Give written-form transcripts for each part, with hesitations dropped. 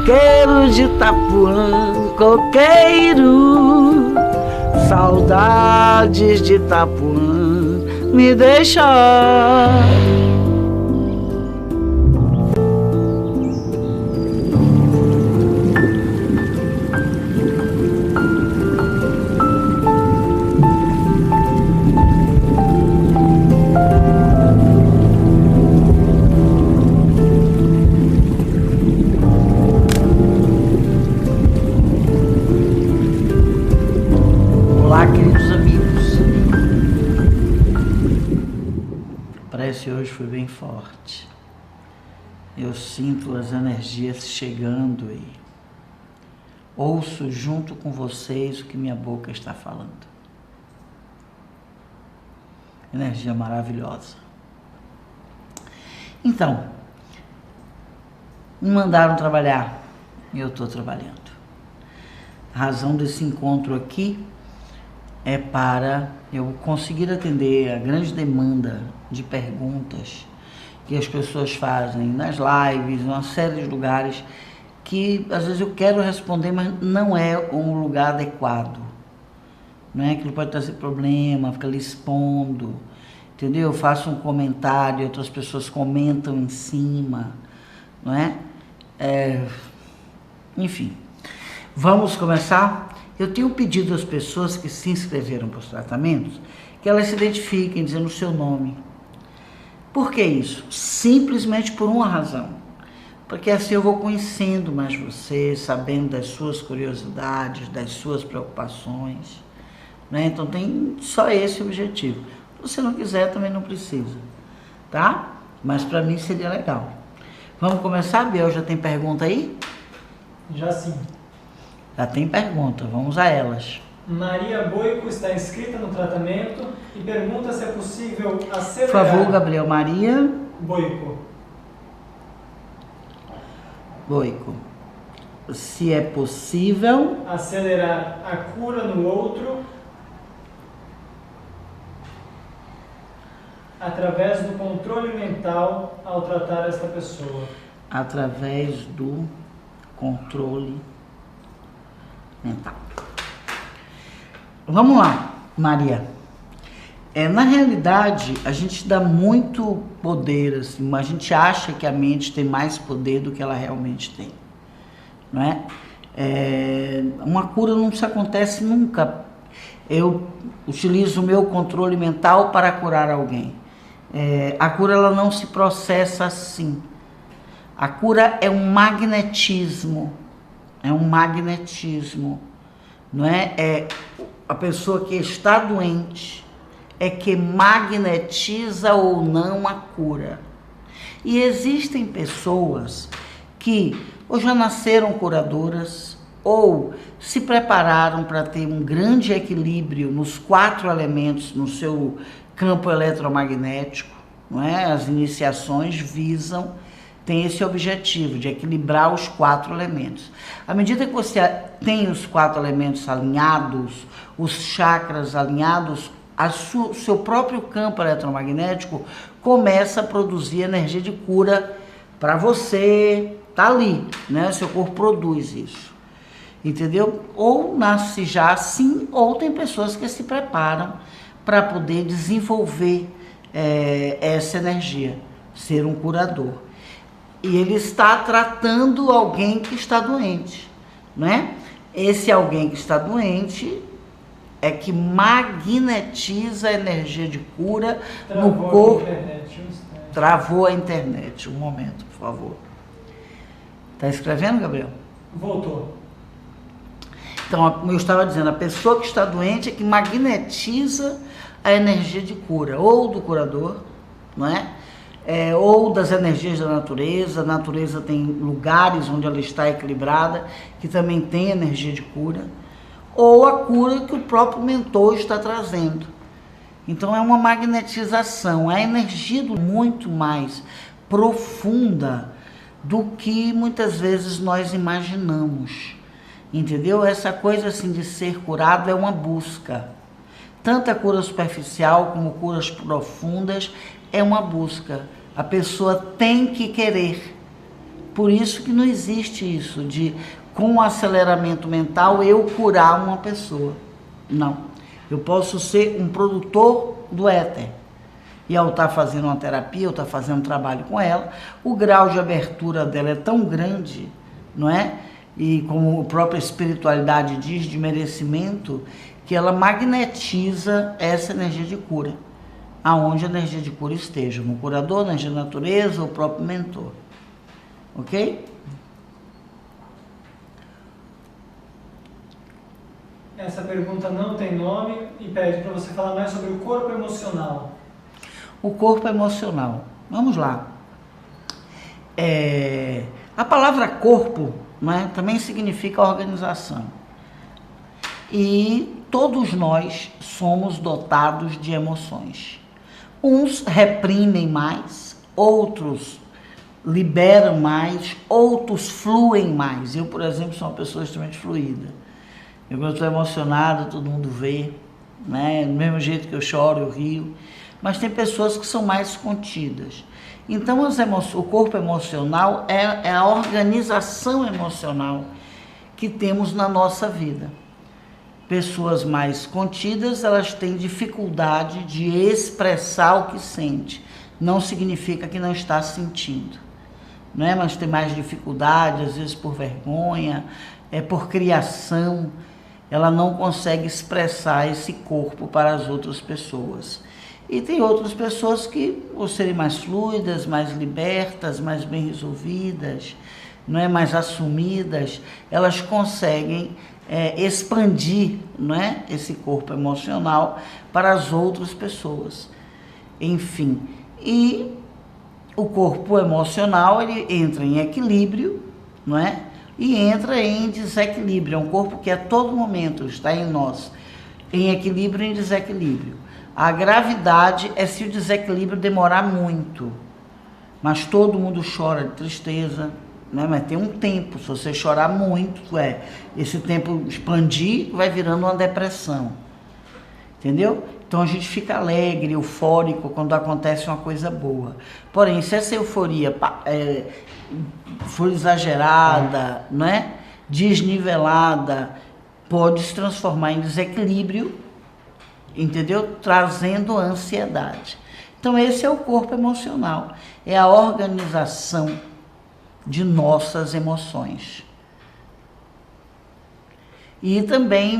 coqueiro de Itapuã, coqueiro, saudades de Itapuã me deixa. Olá, queridos amigos. Parece que hoje foi bem forte. Eu sinto as energias chegando e ouço junto com vocês o que minha boca está falando. Energia maravilhosa. Então, me mandaram trabalhar e eu estou trabalhando. A razão desse encontro aqui é para eu conseguir atender a grande demanda de perguntas que as pessoas fazem nas lives, uma série de lugares que às vezes eu quero responder, mas não é um lugar adequado. Não é? Aquilo pode trazer problema, fica ali expondo, entendeu? Eu faço um comentário, outras pessoas comentam em cima, não é? Enfim, vamos começar? Eu tenho pedido às pessoas que se inscreveram para os tratamentos que elas se identifiquem dizendo o seu nome. Por que isso? Simplesmente por uma razão. Porque assim eu vou conhecendo mais você, sabendo das suas curiosidades, das suas preocupações, né? Então tem só esse objetivo. Se você não quiser, também não precisa, tá? Mas para mim seria legal. Vamos começar, Biel? Já tem pergunta aí? Já sim. Já tem pergunta, vamos a elas. Maria Boico está inscrita no tratamento e pergunta se é possível acelerar... Por favor, Gabriel. Maria Boico. Boico. Se é possível... acelerar a cura no outro através do controle mental ao tratar esta pessoa. Através do controle mental. Vamos lá, Maria. Na realidade, a gente dá muito poder, assim, mas a gente acha que a mente tem mais poder do que ela realmente tem, não é? Uma cura não se acontece nunca. Eu utilizo o meu controle mental para curar alguém. A cura ela não se processa assim. A cura é um magnetismo. Não é? A pessoa que está doente é que magnetiza ou não a cura. E existem pessoas que ou já nasceram curadoras ou se prepararam para ter um grande equilíbrio nos 4 elementos no seu campo eletromagnético, não é? As iniciações tem esse objetivo de equilibrar os 4 elementos. À medida que você tem os 4 elementos alinhados, os chakras alinhados, seu próprio campo eletromagnético começa a produzir energia de cura para você, tá ali, né? Seu corpo produz isso, entendeu? Ou nasce já assim, ou tem pessoas que se preparam para poder desenvolver essa energia, ser um curador. E ele está tratando alguém que está doente, né? Esse alguém que está doente é que magnetiza a energia de cura no corpo. Travou a internet. Um momento, por favor. Está escrevendo, Gabriel? Voltou. Então, eu estava dizendo, a pessoa que está doente é que magnetiza a energia de cura, ou do curador, não é? Ou das energias da natureza. A natureza tem lugares onde ela está equilibrada, que também tem energia de cura, ou a cura que o próprio mentor está trazendo. Então é uma magnetização, a energia muito mais profunda do que muitas vezes nós imaginamos, entendeu? Essa coisa assim de ser curado é uma busca. Tanto a cura superficial como curas profundas é uma busca. A pessoa tem que querer, Por isso que não existe isso de, com o aceleramento mental, eu curar uma pessoa. Não. Eu posso ser um produtor do éter. E ao estar fazendo uma terapia, ou estar fazendo um trabalho com ela, o grau de abertura dela é tão grande, não é? E como a própria espiritualidade diz, de merecimento, que ela magnetiza essa energia de cura, aonde a energia de cura esteja, no curador, na energia da natureza, ou o próprio mentor. Ok? Essa pergunta não tem nome e pede para você falar mais sobre o corpo emocional. O corpo emocional. Vamos lá. A palavra corpo, né, também significa organização. E todos nós somos dotados de emoções. Uns reprimem mais, outros liberam mais, outros fluem mais. Eu, por exemplo, sou uma pessoa extremamente fluida. Quando eu estou emocionado, todo mundo vê, né? Do mesmo jeito que eu choro, eu rio. Mas tem pessoas que são mais contidas. Então, o corpo emocional é a organização emocional que temos na nossa vida. Pessoas mais contidas, elas têm dificuldade de expressar o que sente. Não significa que não está sentindo, né? Mas tem mais dificuldade, às vezes por vergonha, por criação. Ela não consegue expressar esse corpo para as outras pessoas. E tem outras pessoas que, por serem mais fluidas, mais libertas, mais bem resolvidas, não é, mais assumidas, elas conseguem expandir, não é, esse corpo emocional para as outras pessoas. Enfim, e o corpo emocional, ele entra em equilíbrio, não é? E entra em desequilíbrio. É um corpo que a todo momento está em nós, em equilíbrio e em desequilíbrio. A gravidade é se o desequilíbrio demorar muito. Mas todo mundo chora de tristeza, né? Mas tem um tempo. Se você chorar muito, esse tempo expandir, vai virando uma depressão. Entendeu? Então a gente fica alegre, eufórico quando acontece uma coisa boa. Porém, se essa euforia for exagerada, né, desnivelada, pode se transformar em desequilíbrio, entendeu? Trazendo ansiedade. Então esse é o corpo emocional, é a organização de nossas emoções. E também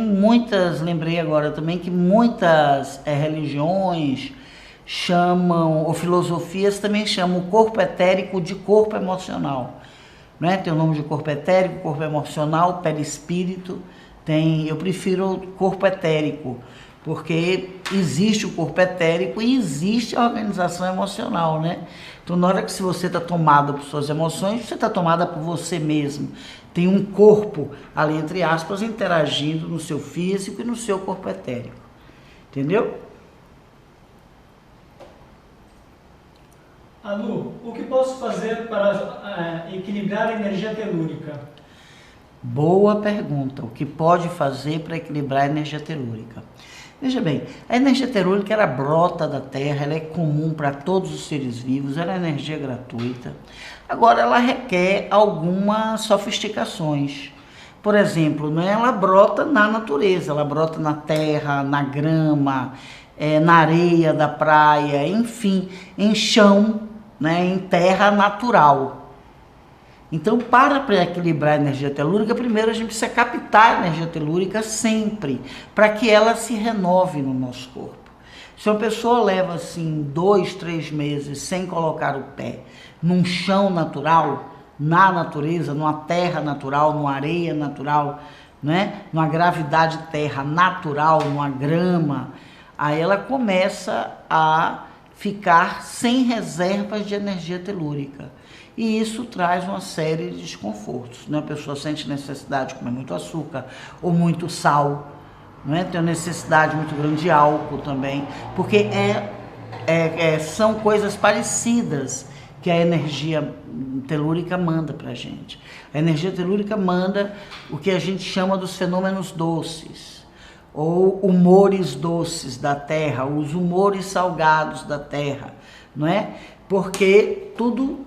lembrei agora também que muitas religiões chamam, ou filosofias também chamam o corpo etérico de corpo emocional. Né? Tem o nome de corpo etérico, corpo emocional, perispírito. Eu prefiro o corpo etérico, porque existe o corpo etérico e existe a organização emocional, né? Então, na hora que se você está tomada por suas emoções, você está tomada por você mesmo. Tem um corpo ali, entre aspas, interagindo no seu físico e no seu corpo etérico. Entendeu? Alu, o que posso fazer para equilibrar a energia telúrica? Boa pergunta. O que pode fazer para equilibrar a energia telúrica? Veja bem, a energia telúrica ela brota da Terra, ela é comum para todos os seres vivos, ela é energia gratuita. Agora, ela requer algumas sofisticações. Por exemplo, né, ela brota na natureza, ela brota na terra, na grama, na areia da praia, enfim, em chão, né, em terra natural. Então, para equilibrar a energia telúrica, primeiro a gente precisa captar a energia telúrica sempre, para que ela se renove no nosso corpo. Se uma pessoa leva assim 2, 3 meses sem colocar o pé num chão natural, na natureza, numa terra natural, numa areia natural, né? Numa gravidade terra natural, numa grama, aí ela começa a ficar sem reservas de energia telúrica. E isso traz uma série de desconfortos, né? A pessoa sente necessidade de comer muito açúcar ou muito sal, né? Tem uma necessidade muito grande de álcool também, porque são coisas parecidas que a energia telúrica manda para a gente. A energia telúrica manda o que a gente chama dos fenômenos doces, ou humores doces da Terra, os humores salgados da Terra, não é? Porque tudo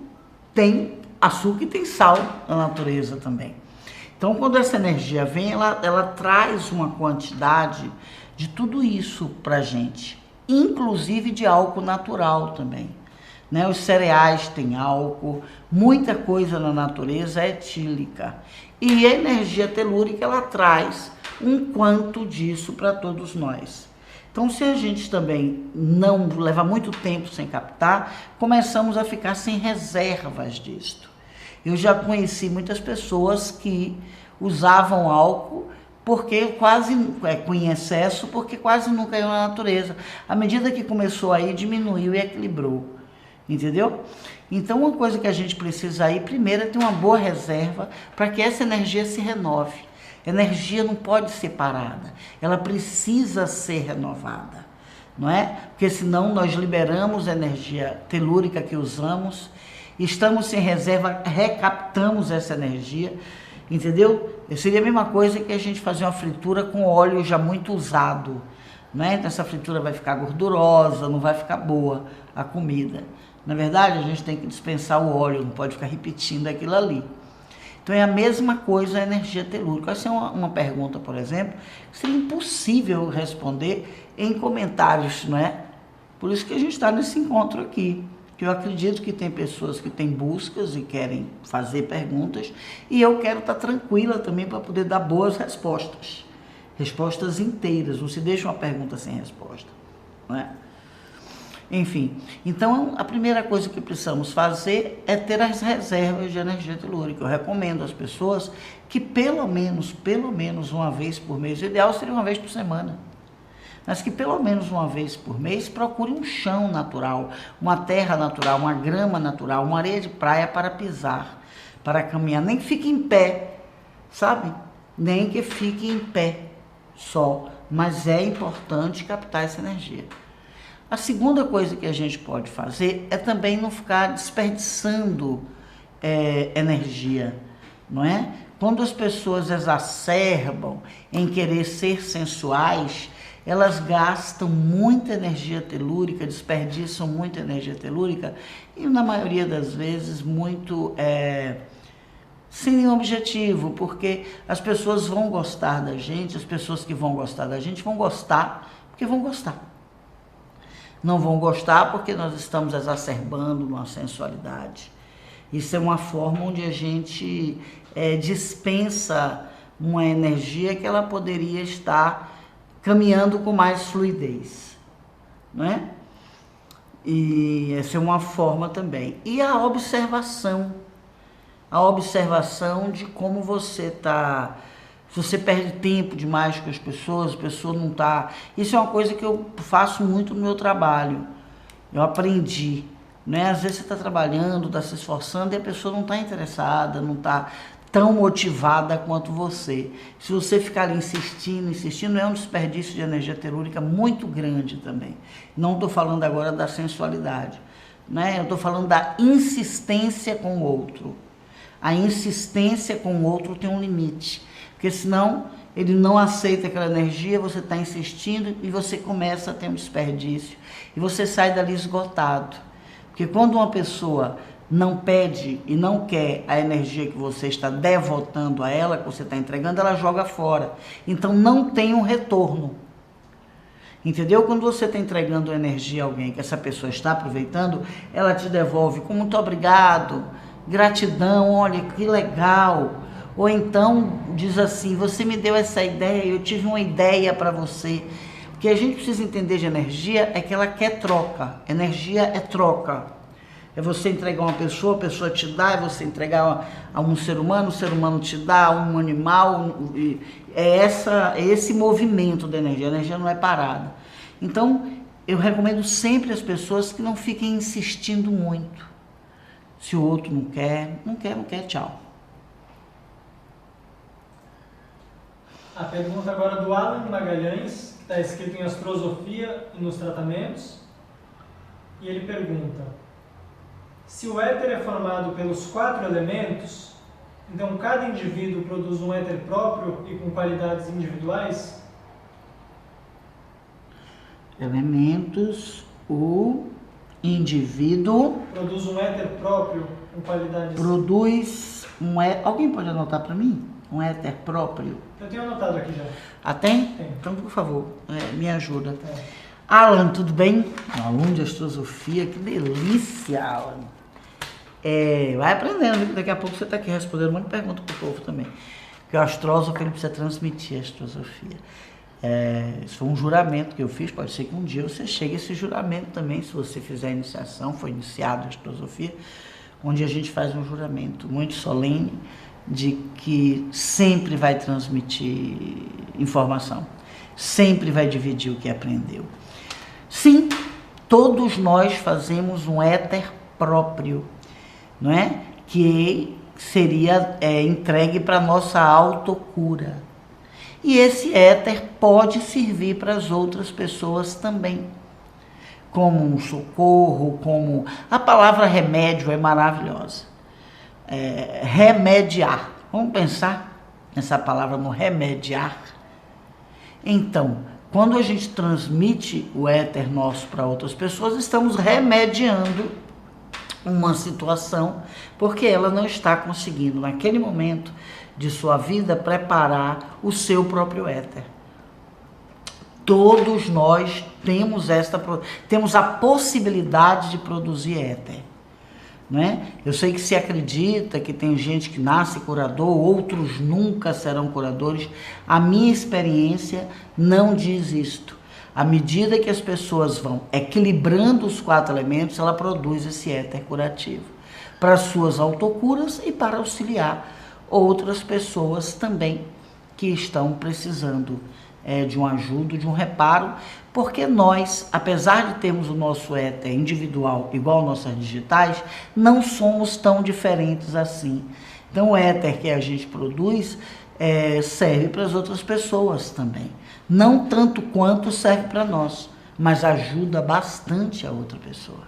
tem açúcar e tem sal na natureza também. Então, quando essa energia vem, ela traz uma quantidade de tudo isso para a gente, inclusive de álcool natural também. Né? Os cereais têm álcool, muita coisa na natureza é etílica. E a energia telúrica, ela traz um quanto disso para todos nós. Então, se a gente também não leva muito tempo sem captar, começamos a ficar sem reservas disto. Eu já conheci muitas pessoas que usavam álcool porque quase, com excesso, porque quase nunca iam na natureza. À medida que começou a ir, diminuiu e equilibrou. Entendeu? Então, uma coisa que a gente precisa aí, primeiro, é ter uma boa reserva para que essa energia se renove. A energia não pode ser parada, ela precisa ser renovada, não é? Porque senão nós liberamos a energia telúrica que usamos, estamos sem reserva, recaptamos essa energia, entendeu? Seria a mesma coisa que a gente fazer uma fritura com óleo já muito usado, não é? Então essa fritura vai ficar gordurosa, não vai ficar boa a comida. Na verdade, a gente tem que dispensar o óleo, não pode ficar repetindo aquilo ali. Então é a mesma coisa a energia telúrica. Essa é uma pergunta, por exemplo, que seria impossível responder em comentários, não é? Por isso que a gente está nesse encontro aqui. Que eu acredito que tem pessoas que têm buscas e querem fazer perguntas, e eu quero estar tranquila também para poder dar boas respostas. Respostas inteiras, não se deixa uma pergunta sem resposta, não é? Enfim, então a primeira coisa que precisamos fazer é ter as reservas de energia telúrica. Eu recomendo às pessoas que pelo menos uma vez por mês, o ideal seria uma vez por semana, mas que pelo menos uma vez por mês procure um chão natural, uma terra natural, uma grama natural, uma areia de praia para pisar, para caminhar. Nem que fique em pé, sabe? Nem que fique em pé só, mas é importante captar essa energia. A segunda coisa que a gente pode fazer é também não ficar desperdiçando energia, não é? Quando as pessoas exacerbam em querer ser sensuais, elas gastam muita energia telúrica, desperdiçam muita energia telúrica e, na maioria das vezes, muito sem nenhum objetivo, porque as pessoas vão gostar da gente, as pessoas que vão gostar da gente vão gostar porque vão gostar. Não vão gostar porque nós estamos exacerbando uma sensualidade. Isso é uma forma onde a gente dispensa uma energia que ela poderia estar caminhando com mais fluidez, não é? E essa é uma forma também. E a observação de como você está. Se você perde tempo demais com as pessoas, a pessoa não está... Isso é uma coisa que eu faço muito no meu trabalho. Eu aprendi, né? Às vezes você está trabalhando, está se esforçando e a pessoa não está interessada, não está tão motivada quanto você. Se você ficar ali insistindo, é um desperdício de energia telúrica muito grande também. Não estou falando agora da sensualidade, né? Eu estou falando da insistência com o outro. A insistência com o outro tem um limite. Porque senão ele não aceita aquela energia, você está insistindo e você começa a ter um desperdício. E você sai dali esgotado. Porque quando uma pessoa não pede e não quer a energia que você está devotando a ela, que você está entregando, ela joga fora. Então não tem um retorno. Entendeu? Quando você está entregando energia a alguém que essa pessoa está aproveitando, ela te devolve com muito obrigado, gratidão, olha que legal. Ou então diz assim, você me deu essa ideia, eu tive uma ideia para você. O que a gente precisa entender de energia é que ela quer troca. Energia é troca. É você entregar uma pessoa, a pessoa te dá, é você entregar a um ser humano, o ser humano te dá, a um animal. É esse movimento da energia. A energia não é parada. Então, eu recomendo sempre às pessoas que não fiquem insistindo muito. Se o outro não quer, tchau. A pergunta agora do Alan Magalhães, que está escrito em Astrosofia e nos Tratamentos, e ele pergunta: se o éter é formado pelos 4 elementos, então cada indivíduo produz um éter próprio e com qualidades individuais? Elementos, o indivíduo produz um éter próprio com qualidades... Produz um éter... Alguém pode anotar para mim? Um éter próprio? Eu tenho anotado aqui já. Ah, tem? Tem. Então, por favor, me ajuda. É. Alan, tudo bem? Um aluno de astrosofia, que delícia, Alan. Vai aprendendo, daqui a pouco você está aqui respondendo um monte de perguntas para o povo também. Porque o astrósofo, ele precisa transmitir a astrosofia. Isso foi um juramento que eu fiz, pode ser que um dia você chegue a esse juramento também, se você fizer a iniciação, foi iniciado a astrosofia, onde a gente faz um juramento muito solene de que sempre vai transmitir informação, sempre vai dividir o que aprendeu. Sim, todos nós fazemos um éter próprio, não é? Que seria entregue para a nossa autocura. E esse éter pode servir para as outras pessoas também, como um socorro, como... A palavra remédio é maravilhosa. Remediar. Vamos pensar nessa palavra, no remediar. Então, quando a gente transmite o éter nosso para outras pessoas, estamos remediando uma situação, porque ela não está conseguindo, naquele momento de sua vida, preparar o seu próprio éter. Todos nós temos a possibilidade de produzir éter. Não é? Eu sei que se acredita que tem gente que nasce curador, outros nunca serão curadores. A minha experiência não diz isto. À medida que as pessoas vão equilibrando os 4 elementos, ela produz esse éter curativo para as suas autocuras e para auxiliar outras pessoas também que estão precisando de uma ajuda, de um reparo, porque nós, apesar de termos o nosso éter individual igual nossas digitais, não somos tão diferentes assim. Então o éter que a gente produz serve para as outras pessoas também. Não tanto quanto serve para nós, mas ajuda bastante a outra pessoa.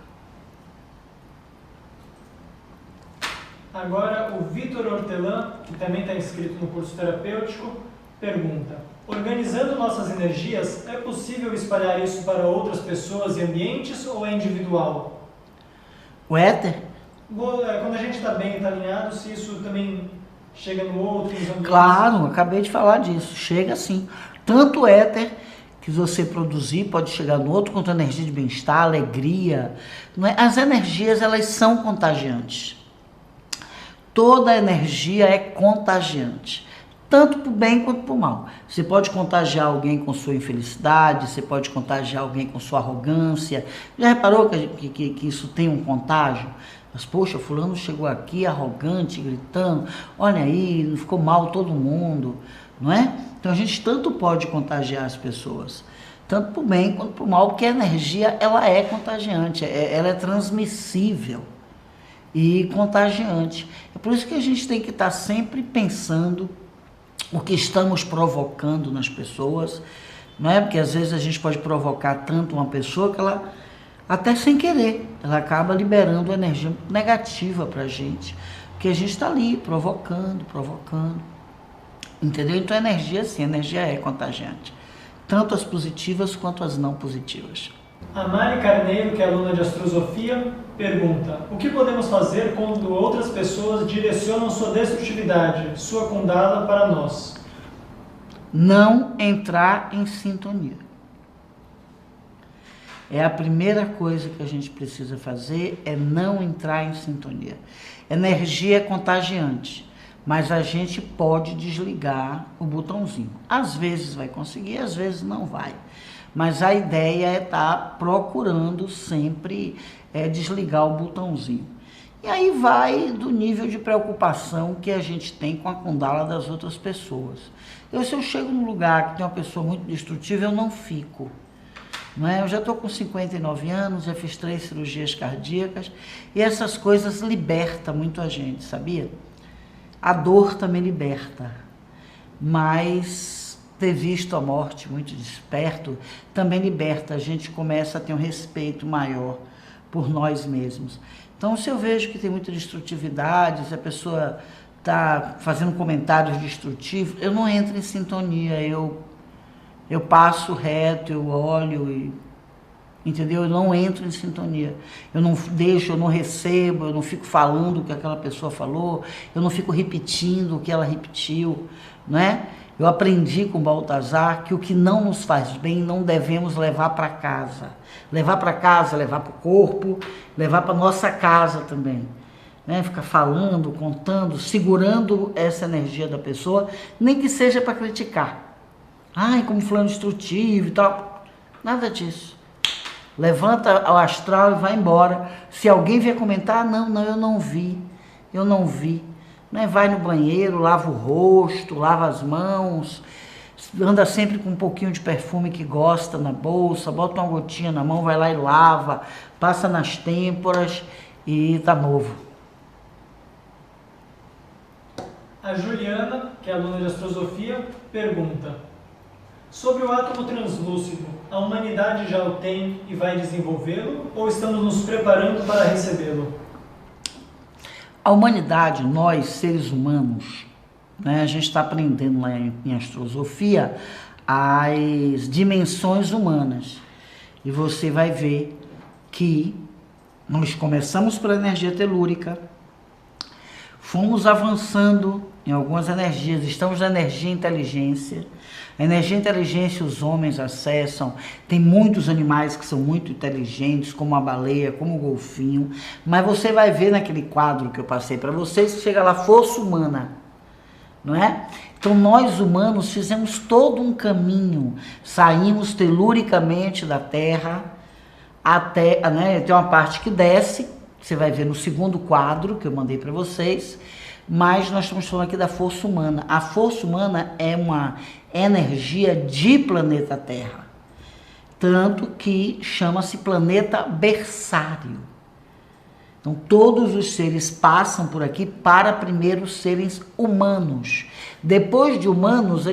Agora o Vitor Hortelã, que também está inscrito no curso terapêutico, pergunta: organizando nossas energias, é possível espalhar isso para outras pessoas e ambientes ou é individual? O éter? Quando a gente está bem, está alinhado, se isso também chega no outro, nos ambientes? Claro, acabei de falar disso, chega sim. Tanto o éter que você produzir pode chegar no outro, quanto a energia de bem-estar, alegria. Não é? As energias, elas são contagiantes. Toda energia é contagiante, tanto para o bem quanto para o mal. Você pode contagiar alguém com sua infelicidade, você pode contagiar alguém com sua arrogância. Já reparou que isso tem um contágio? Mas, poxa, fulano chegou aqui arrogante, gritando, olha aí, ficou mal todo mundo, não é? Então a gente tanto pode contagiar as pessoas, tanto para o bem quanto para o mal, porque a energia, ela é contagiante, ela é transmissível e contagiante. É por isso que a gente tem que estar sempre pensando o que estamos provocando nas pessoas, não é? Porque às vezes a gente pode provocar tanto uma pessoa que ela, até sem querer, ela acaba liberando energia negativa para a gente, porque a gente está ali provocando, entendeu? Então a energia, sim, a energia é contagiante, tanto as positivas quanto as não positivas. A Mari Carneiro, que é aluna de astrosofia, pergunta: o que podemos fazer quando outras pessoas direcionam sua destrutividade, sua kundala, para nós? Não entrar em sintonia. É a primeira coisa que a gente precisa fazer, é não entrar em sintonia. Energia é contagiante, mas a gente pode desligar o botãozinho. Às vezes vai conseguir, às vezes não vai. Mas a ideia é estar procurando sempre desligar o botãozinho. E aí vai do nível de preocupação que a gente tem com a kundala das outras pessoas. Se eu chego num lugar que tem uma pessoa muito destrutiva, eu não fico. Não é? Eu já estou com 59 anos, já fiz 3 cirurgias cardíacas, e essas coisas libertam muito a gente, sabia? A dor também liberta, mas ter visto a morte muito desperto também liberta, a gente começa a ter um respeito maior por nós mesmos. Então, se eu vejo que tem muita destrutividade, se a pessoa está fazendo comentários destrutivos, eu não entro em sintonia, eu passo reto, eu olho entendeu? Eu não entro em sintonia, eu não deixo, eu não recebo, eu não fico falando o que aquela pessoa falou, eu não fico repetindo o que ela repetiu, não é? Eu aprendi com Baltazar que o que não nos faz bem não devemos levar para casa. Levar para casa, levar para o corpo, levar para nossa casa também. Né? Ficar falando, contando, segurando essa energia da pessoa, nem que seja para criticar. Ai, como fulano instrutivo e tal. Nada disso. Levanta o astral e vai embora. Se alguém vier comentar, não, eu não vi. Né? Vai no banheiro, lava o rosto, lava as mãos, anda sempre com um pouquinho de perfume que gosta na bolsa, bota uma gotinha na mão, vai lá e lava, passa nas têmporas e tá novo. A Juliana, que é aluna de astrosofia, pergunta: sobre o átomo translúcido, a humanidade já o tem e vai desenvolvê-lo ou estamos nos preparando para recebê-lo? A humanidade, nós, seres humanos, né, a gente está aprendendo lá em astrosofia as dimensões humanas. E você vai ver que nós começamos pela energia telúrica, fomos avançando em algumas energias, estamos na energia inteligência. A energia inteligência os homens acessam, tem muitos animais que são muito inteligentes, como a baleia, como o golfinho, mas você vai ver naquele quadro que eu passei para vocês, que chega lá, força humana, não é? Então nós humanos fizemos todo um caminho, saímos teluricamente da Terra, até, né, tem uma parte que desce, você vai ver no segundo quadro que eu mandei para vocês, mas nós estamos falando aqui da força humana. A força humana é uma energia de planeta Terra, tanto que chama-se planeta berçário. Então todos os seres passam por aqui para primeiro serem humanos. Depois de humanos,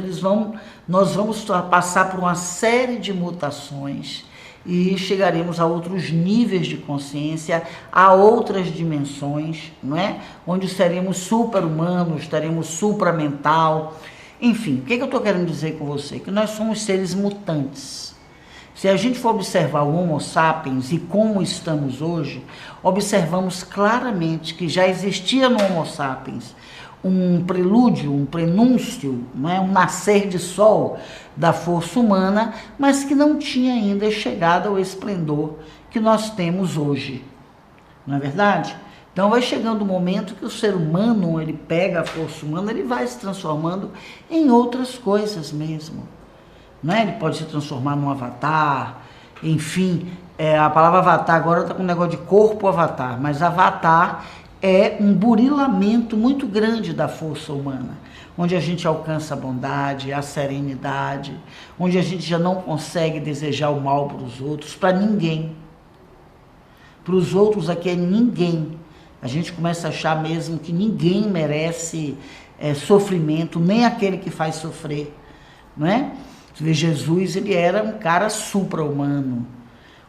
nós vamos passar por uma série de mutações e chegaremos a outros níveis de consciência, a outras dimensões, não é? Onde seremos super-humanos, teremos supramental. Enfim, o que eu estou querendo dizer com você? Que nós somos seres mutantes. Se a gente for observar o Homo sapiens e como estamos hoje, observamos claramente que já existia no Homo sapiens um prelúdio, um prenúncio, não é? Um nascer de sol da força humana, mas que não tinha ainda chegado ao esplendor que nós temos hoje. Não é verdade? Então vai chegando o momento que o ser humano, ele pega a força humana, ele vai se transformando em outras coisas mesmo. Não é? Ele pode se transformar num avatar, enfim, a palavra avatar agora está com um negócio de corpo avatar, mas avatar é um burilamento muito grande da força humana, onde a gente alcança a bondade, a serenidade, onde a gente já não consegue desejar o mal para os outros, para ninguém. Para os outros aqui é ninguém. A gente começa a achar mesmo que ninguém merece sofrimento, nem aquele que faz sofrer, não é? Você vê, Jesus, ele era um cara supra-humano.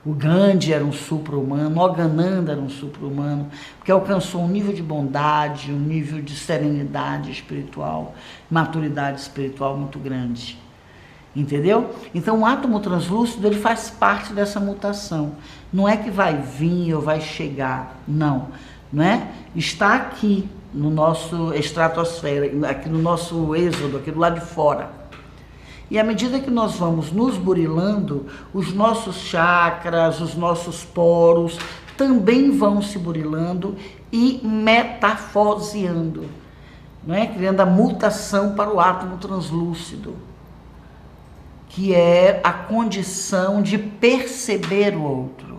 O Gandhi era um supra-humano, o Yogananda era um supra-humano, porque alcançou um nível de bondade, um nível de serenidade espiritual, maturidade espiritual muito grande. Entendeu? Então o átomo translúcido, ele faz parte dessa mutação. Não é que vai vir ou vai chegar, não. Não é? Está aqui no nosso estratosfera, aqui no nosso êxodo, aqui do lado de fora. E à medida que nós vamos nos burilando, os nossos chakras, os nossos poros também vão se burilando e metafoseando, não é? Criando a mutação para o átomo translúcido, que é a condição de perceber o outro.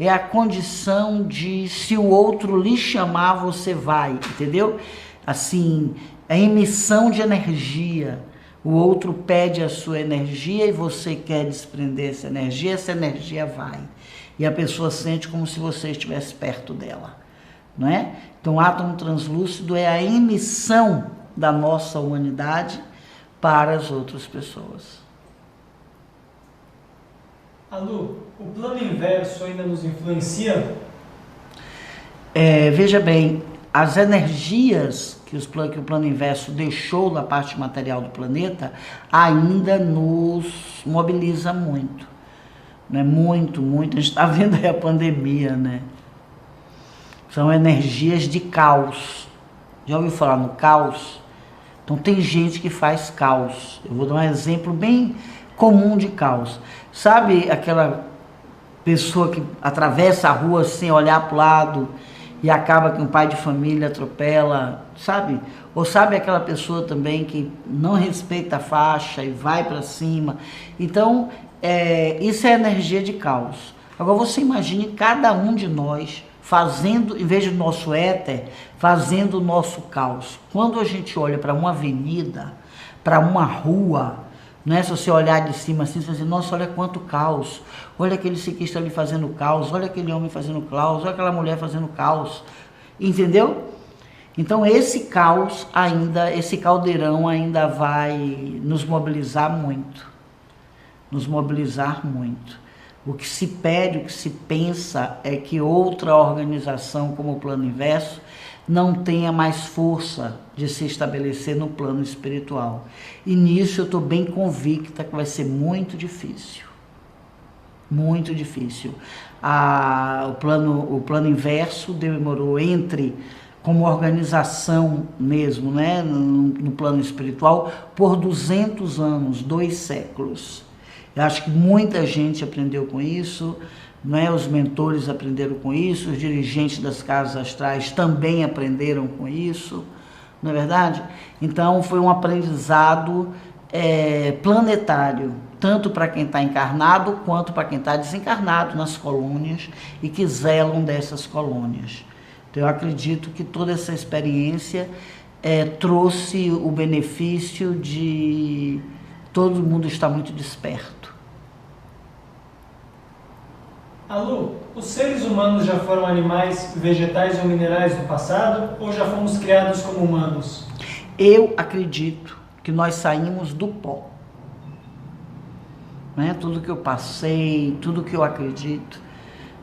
É a condição de, se o outro lhe chamar, você vai, entendeu? Assim, a emissão de energia. O outro pede a sua energia e você quer desprender essa energia vai. E a pessoa sente como se você estivesse perto dela, não é? Então, o átomo translúcido é a emissão da nossa humanidade para as outras pessoas. Alu, o plano inverso ainda nos influencia? Veja bem, as energias que o plano inverso deixou na parte material do planeta ainda nos mobiliza muito. né? Muito, muito. A gente está vendo aí a pandemia, né? São energias de caos. Já ouviu falar no caos? Então tem gente que faz caos. Eu vou dar um exemplo bem comum de caos. Sabe aquela pessoa que atravessa a rua sem olhar para o lado e acaba que um pai de família atropela, sabe? Ou sabe aquela pessoa também que não respeita a faixa e vai para cima. Então, isso é energia de caos. Agora você imagine cada um de nós fazendo, em vez do nosso éter, fazendo o nosso caos. Quando a gente olha para uma avenida, para uma rua, né? Se você olhar de cima assim, você vai dizer, nossa, olha quanto caos. Olha aquele ciclista ali fazendo caos, olha aquele homem fazendo caos, olha aquela mulher fazendo caos. Entendeu? Então esse caos ainda, esse caldeirão ainda vai nos mobilizar muito. Nos mobilizar muito. O que se pede, o que se pensa é que outra organização como o Plano Inverso não tenha mais força de se estabelecer no plano espiritual. E nisso eu estou bem convicta que vai ser muito difícil. Muito difícil. O plano Inverso demorou como organização mesmo, né, no plano espiritual, por 200 anos, 2 séculos. Eu acho que muita gente aprendeu com isso, né? Os mentores aprenderam com isso, os dirigentes das casas astrais também aprenderam com isso, não é verdade? Então foi um aprendizado planetário, tanto para quem está encarnado quanto para quem está desencarnado nas colônias e que zelam dessas colônias. Então eu acredito que toda essa experiência trouxe o benefício de todo mundo estar muito desperto. Alu, os seres humanos já foram animais, vegetais ou minerais no passado ou já fomos criados como humanos? Eu acredito que nós saímos do pó. Né? Tudo que eu passei, tudo que eu acredito,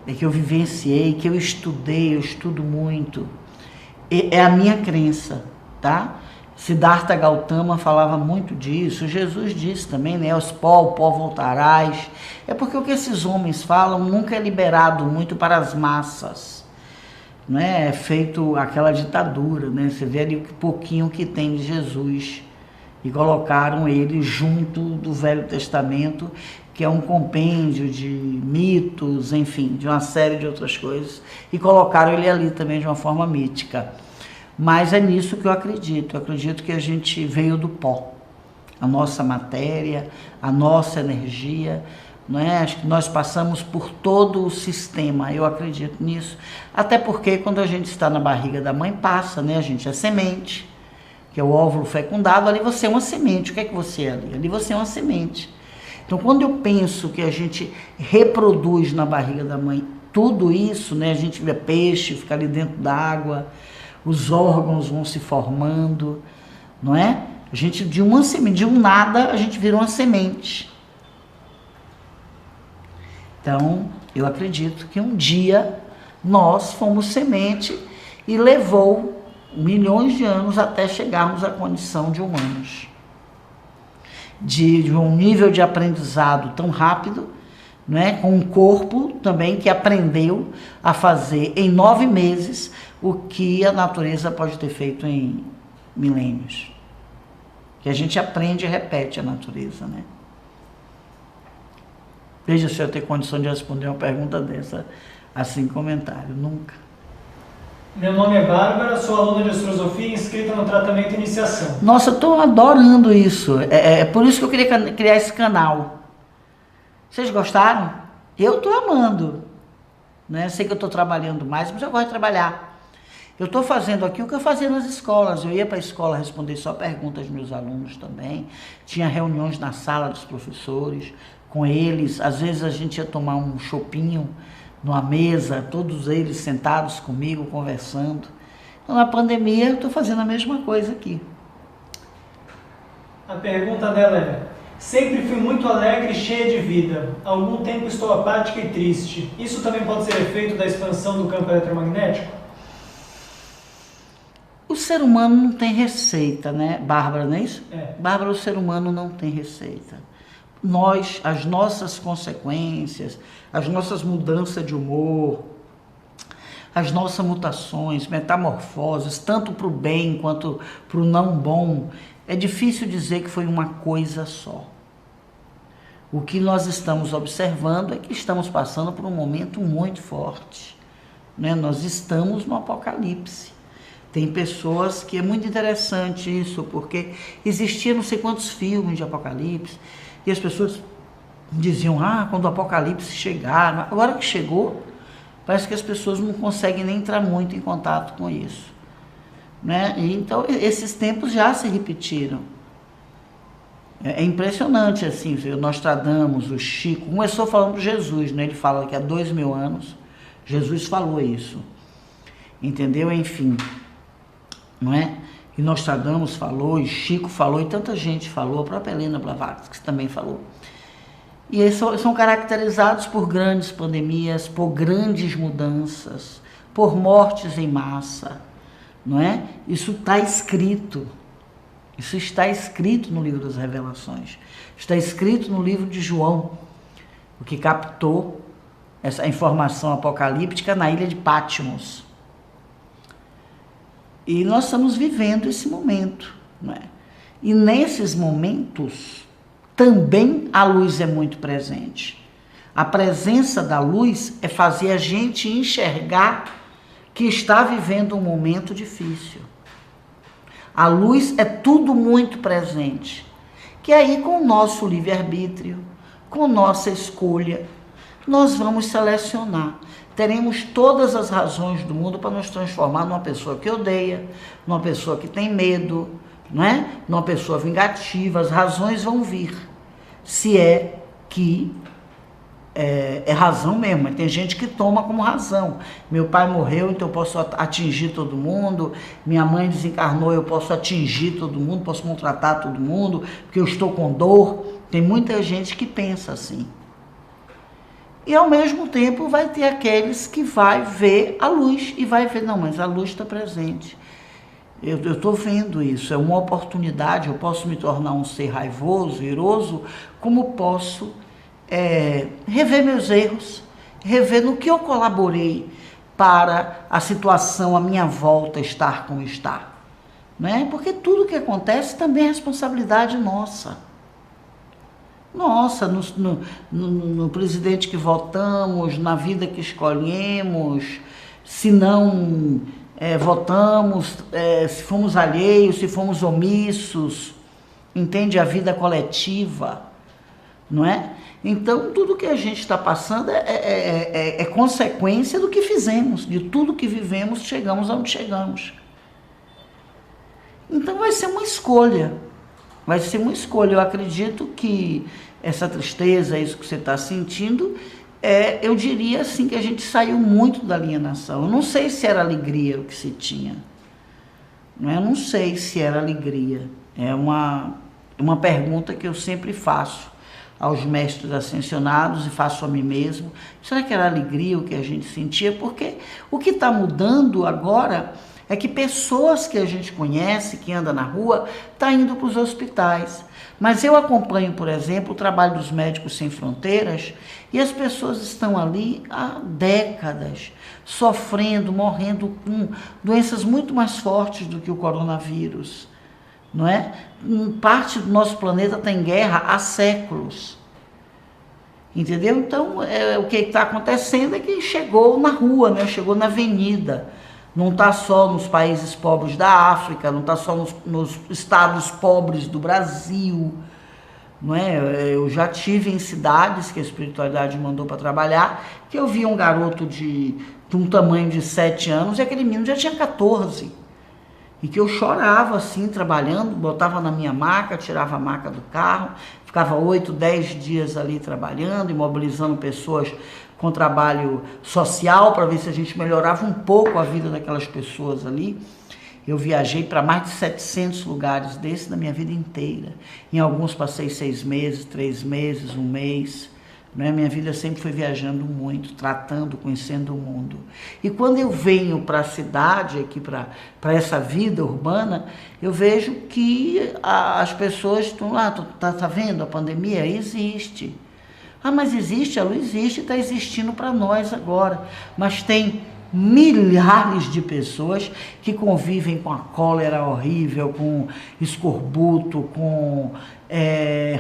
que eu vivenciei, que eu estudei, eu estudo muito, é a minha crença, tá? Siddhartha Gautama falava muito disso, Jesus disse também, né? Ao pó voltarás. É porque o que esses homens falam nunca é liberado muito para as massas, né? É feito aquela ditadura, né? Você vê ali o pouquinho que tem de Jesus e colocaram ele junto do Velho Testamento, que é um compêndio de mitos, enfim, de uma série de outras coisas, e colocaram ele ali também de uma forma mítica. Mas é nisso que eu acredito que a gente veio do pó, a nossa matéria, a nossa energia, não é? Acho que nós passamos por todo o sistema, eu acredito nisso, até porque quando a gente está na barriga da mãe passa, né? A gente é semente, que é o óvulo fecundado, ali você é uma semente. O que é que você é ali? Ali você é uma semente. Então quando eu penso que a gente reproduz na barriga da mãe tudo isso, né? A gente vê peixe, fica ali dentro da água, os órgãos vão se formando, não é? A gente, de uma semente, de um nada, a gente vira uma semente. Então, eu acredito que um dia nós fomos semente e levou milhões de anos até chegarmos à condição de humanos. De um nível de aprendizado tão rápido, né, com um corpo também que aprendeu a fazer em 9 meses o que a natureza pode ter feito em milênios. Que a gente aprende e repete a natureza, né? Veja se eu tenho condição de responder uma pergunta dessa assim em comentário. Nunca. Meu nome é Bárbara, sou aluna de astrosofia inscrita no tratamento Iniciação. Nossa, eu estou adorando isso. É por isso que eu queria criar esse canal. Vocês gostaram? Eu estou amando. Né? Sei que eu estou trabalhando mais, mas eu gosto de trabalhar. Eu estou fazendo aqui o que eu fazia nas escolas. Eu ia para a escola responder só perguntas dos meus alunos também. Tinha reuniões na sala dos professores com eles. Às vezes a gente ia tomar um chopinho numa mesa, todos eles sentados comigo, conversando. Então, na pandemia, eu estou fazendo a mesma coisa aqui. A pergunta dela é: sempre fui muito alegre e cheia de vida. Há algum tempo estou apática e triste. Isso também pode ser efeito da expansão do campo eletromagnético? O ser humano não tem receita, né? Bárbara, não é isso? É. Bárbara, o ser humano não tem receita. as nossas consequências, as nossas mudanças de humor, as nossas mutações, metamorfoses, tanto para o bem quanto para o não bom, é difícil dizer que foi uma coisa só. O que nós estamos observando é que estamos passando por um momento muito forte, né? Nós estamos no apocalipse. Tem pessoas que é muito interessante isso, porque existia não sei quantos filmes de apocalipse, e as pessoas diziam, quando o apocalipse chegar, agora que chegou, parece que as pessoas não conseguem nem entrar muito em contato com isso, né? E então, esses tempos já se repetiram. É impressionante, assim, o Nostradamus, o Chico, começou falando de Jesus, né? Ele fala que há 2000 anos, Jesus falou isso, entendeu? Enfim, não é? E Nostradamus falou, e Chico falou, e tanta gente falou, a própria Helena Blavatsky também falou. E eles são caracterizados por grandes pandemias, por grandes mudanças, por mortes em massa, não é? Isso está escrito. Isso está escrito no livro das Revelações. Está escrito no livro de João, o que captou essa informação apocalíptica na ilha de Patmos. E nós estamos vivendo esse momento, não é? E nesses momentos também a luz é muito presente. A presença da luz é fazer a gente enxergar que está vivendo um momento difícil. A luz é tudo muito presente. Que aí, com o nosso livre-arbítrio, com nossa escolha, nós vamos selecionar. Teremos todas as razões do mundo para nos transformar numa pessoa que odeia, numa pessoa que tem medo, não é? Numa pessoa vingativa. As razões vão vir, se é que é razão mesmo. Mas tem gente que toma como razão. Meu pai morreu, então eu posso atingir todo mundo. Minha mãe desencarnou, eu posso atingir todo mundo, posso maltratar todo mundo, porque eu estou com dor. Tem muita gente que pensa assim. E ao mesmo tempo vai ter aqueles que vai ver a luz e vai ver, não, mas a luz está presente. Eu estou vendo isso, é uma oportunidade, eu posso me tornar um ser raivoso, iroso, como posso rever meus erros, rever no que eu colaborei para a situação à minha volta estar como está. Né? Porque tudo que acontece também é responsabilidade nossa. Nossa, no presidente que votamos, na vida que escolhemos, se não votamos, se fomos alheios, se fomos omissos, entende? A vida coletiva, não é? Então, tudo que a gente está passando é consequência do que fizemos, de tudo que vivemos, chegamos aonde chegamos. Então, vai ser uma escolha. Vai ser uma escolha. Eu acredito que essa tristeza, isso que você está sentindo, eu diria assim que a gente saiu muito da alienação. Eu não sei se era alegria o que se tinha. Eu não sei se era alegria. É uma pergunta que eu sempre faço aos mestres ascensionados e faço a mim mesmo. Será que era alegria o que a gente sentia? Porque o que está mudando agora é que pessoas que a gente conhece, que anda na rua, estão indo para os hospitais. Mas eu acompanho, por exemplo, o trabalho dos Médicos Sem Fronteiras e as pessoas estão ali há décadas, sofrendo, morrendo com doenças muito mais fortes do que o coronavírus, não é? Parte do nosso planeta está em guerra há séculos. Entendeu? Então, o que está acontecendo é que chegou na rua, né? Chegou na avenida. Não está só nos países pobres da África, não está só nos estados pobres do Brasil, não é? Eu já tive em cidades que a espiritualidade mandou para trabalhar, que eu via um garoto de um tamanho de 7 anos e aquele menino já tinha 14. E que eu chorava assim, trabalhando, botava na minha maca, tirava a maca do carro, ficava 8, 10 dias ali trabalhando, imobilizando pessoas com trabalho social para ver se a gente melhorava um pouco a vida daquelas pessoas ali. Eu viajei para mais de 700 lugares desses na minha vida inteira. Em alguns passei 6 meses, 3 meses, 1 mês, né? Minha vida sempre foi viajando muito, tratando, conhecendo o mundo. E quando eu venho para a cidade, aqui para essa vida urbana, eu vejo que as pessoas estão lá, tá vendo? A pandemia existe. Ah, mas existe? Ela existe, está existindo para nós agora. Mas tem milhares de pessoas que convivem com a cólera horrível, com escorbuto, com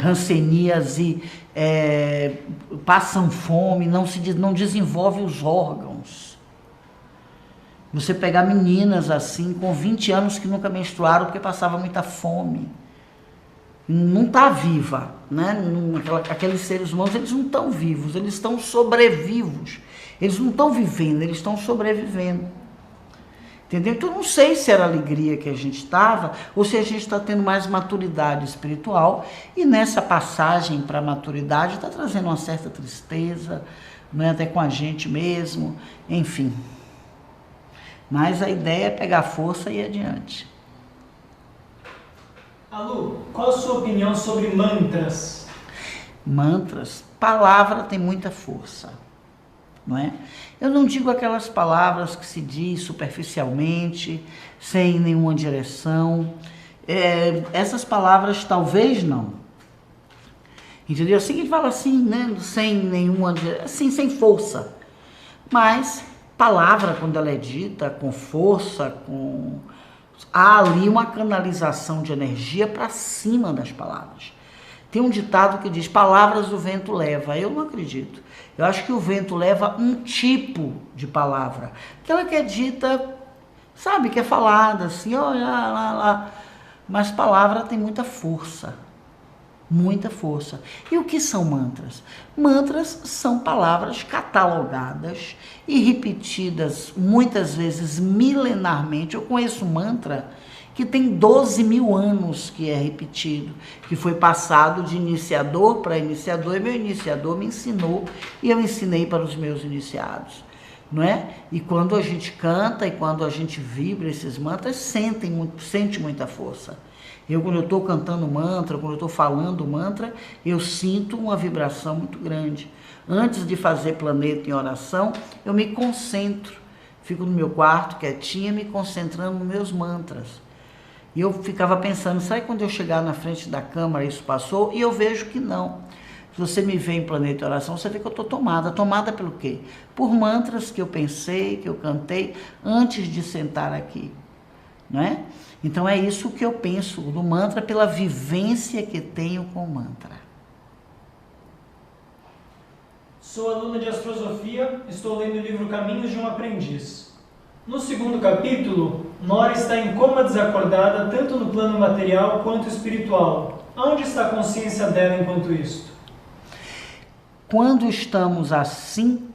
hanseníase, passam fome, não desenvolve os órgãos. Você pegar meninas assim, com 20 anos que nunca menstruaram porque passava muita fome. Não está viva, né? Aqueles seres humanos, eles não estão vivos, eles estão sobrevivos. Eles não estão vivendo, eles estão sobrevivendo. Entendeu? Então, eu não sei se era a alegria que a gente estava ou se a gente está tendo mais maturidade espiritual e nessa passagem para a maturidade está trazendo uma certa tristeza, né? Até com a gente mesmo, enfim. Mas a ideia é pegar força e ir adiante. Alu, qual a sua opinião sobre mantras? Mantras, palavra tem muita força, não é? Eu não digo aquelas palavras que se diz superficialmente, sem nenhuma direção. Essas palavras talvez não. Entendeu? Assim que ele fala assim, né? Sem nenhuma direção, assim, sem força. Mas palavra, quando ela é dita com força, há ali uma canalização de energia para cima das palavras. Tem um ditado que diz, palavras o vento leva. Eu não acredito. Eu acho que o vento leva um tipo de palavra. Aquela que é dita, sabe, que é falada assim, olha lá. Mas palavra tem muita força. Muita força. E o que são mantras? Mantras são palavras catalogadas e repetidas muitas vezes milenarmente. Eu conheço mantra que tem 12 mil anos que é repetido, que foi passado de iniciador para iniciador, e meu iniciador me ensinou e eu ensinei para os meus iniciados, não é? E quando a gente canta e quando a gente vibra esses mantras, sente muita força. Quando eu estou cantando mantra, quando eu estou falando mantra, eu sinto uma vibração muito grande. Antes de fazer planeta em oração, eu me concentro. Fico no meu quarto, quietinha, me concentrando nos meus mantras. E eu ficava pensando, será que quando eu chegar na frente da câmara isso passou? E eu vejo que não. Se você me vê em planeta em oração, você vê que eu estou tomada. Tomada pelo quê? Por mantras que eu pensei, que eu cantei antes de sentar aqui. Não é? Então é isso que eu penso do mantra, pela vivência que tenho com o mantra. Sou aluna de astrosofia, estou lendo o livro Caminhos de um Aprendiz. No segundo capítulo, Nora está em coma desacordada tanto no plano material quanto espiritual. Onde está a consciência dela enquanto isto? Quando estamos assim,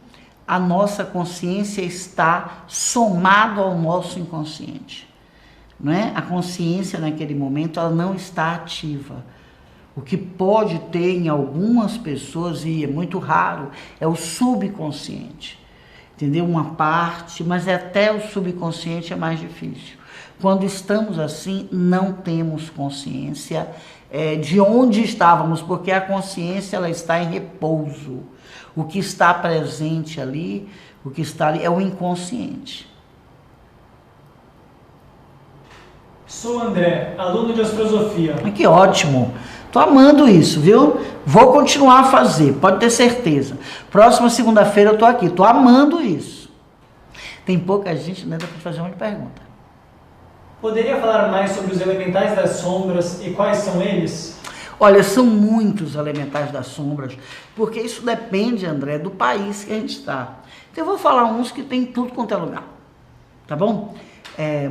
a nossa consciência está somada ao nosso inconsciente. Não é? A consciência naquele momento ela não está ativa. O que pode ter em algumas pessoas, e é muito raro, é o subconsciente. Entendeu? Uma parte, mas até o subconsciente é mais difícil. Quando estamos assim, não temos consciência de onde estávamos, porque a consciência ela está em repouso. O que está presente ali, o que está ali é o inconsciente. Sou André, aluno de astrosofia. Que ótimo! Tô amando isso, viu? Vou continuar a fazer, pode ter certeza. Próxima segunda-feira eu tô aqui, tô amando isso. Tem pouca gente, né? Dá pra fazer uma pergunta. Poderia falar mais sobre os elementais das sombras e quais são eles? Olha, são muitos elementais das sombras, porque isso depende, André, do país que a gente está. Então eu vou falar uns que tem tudo quanto é lugar, tá bom?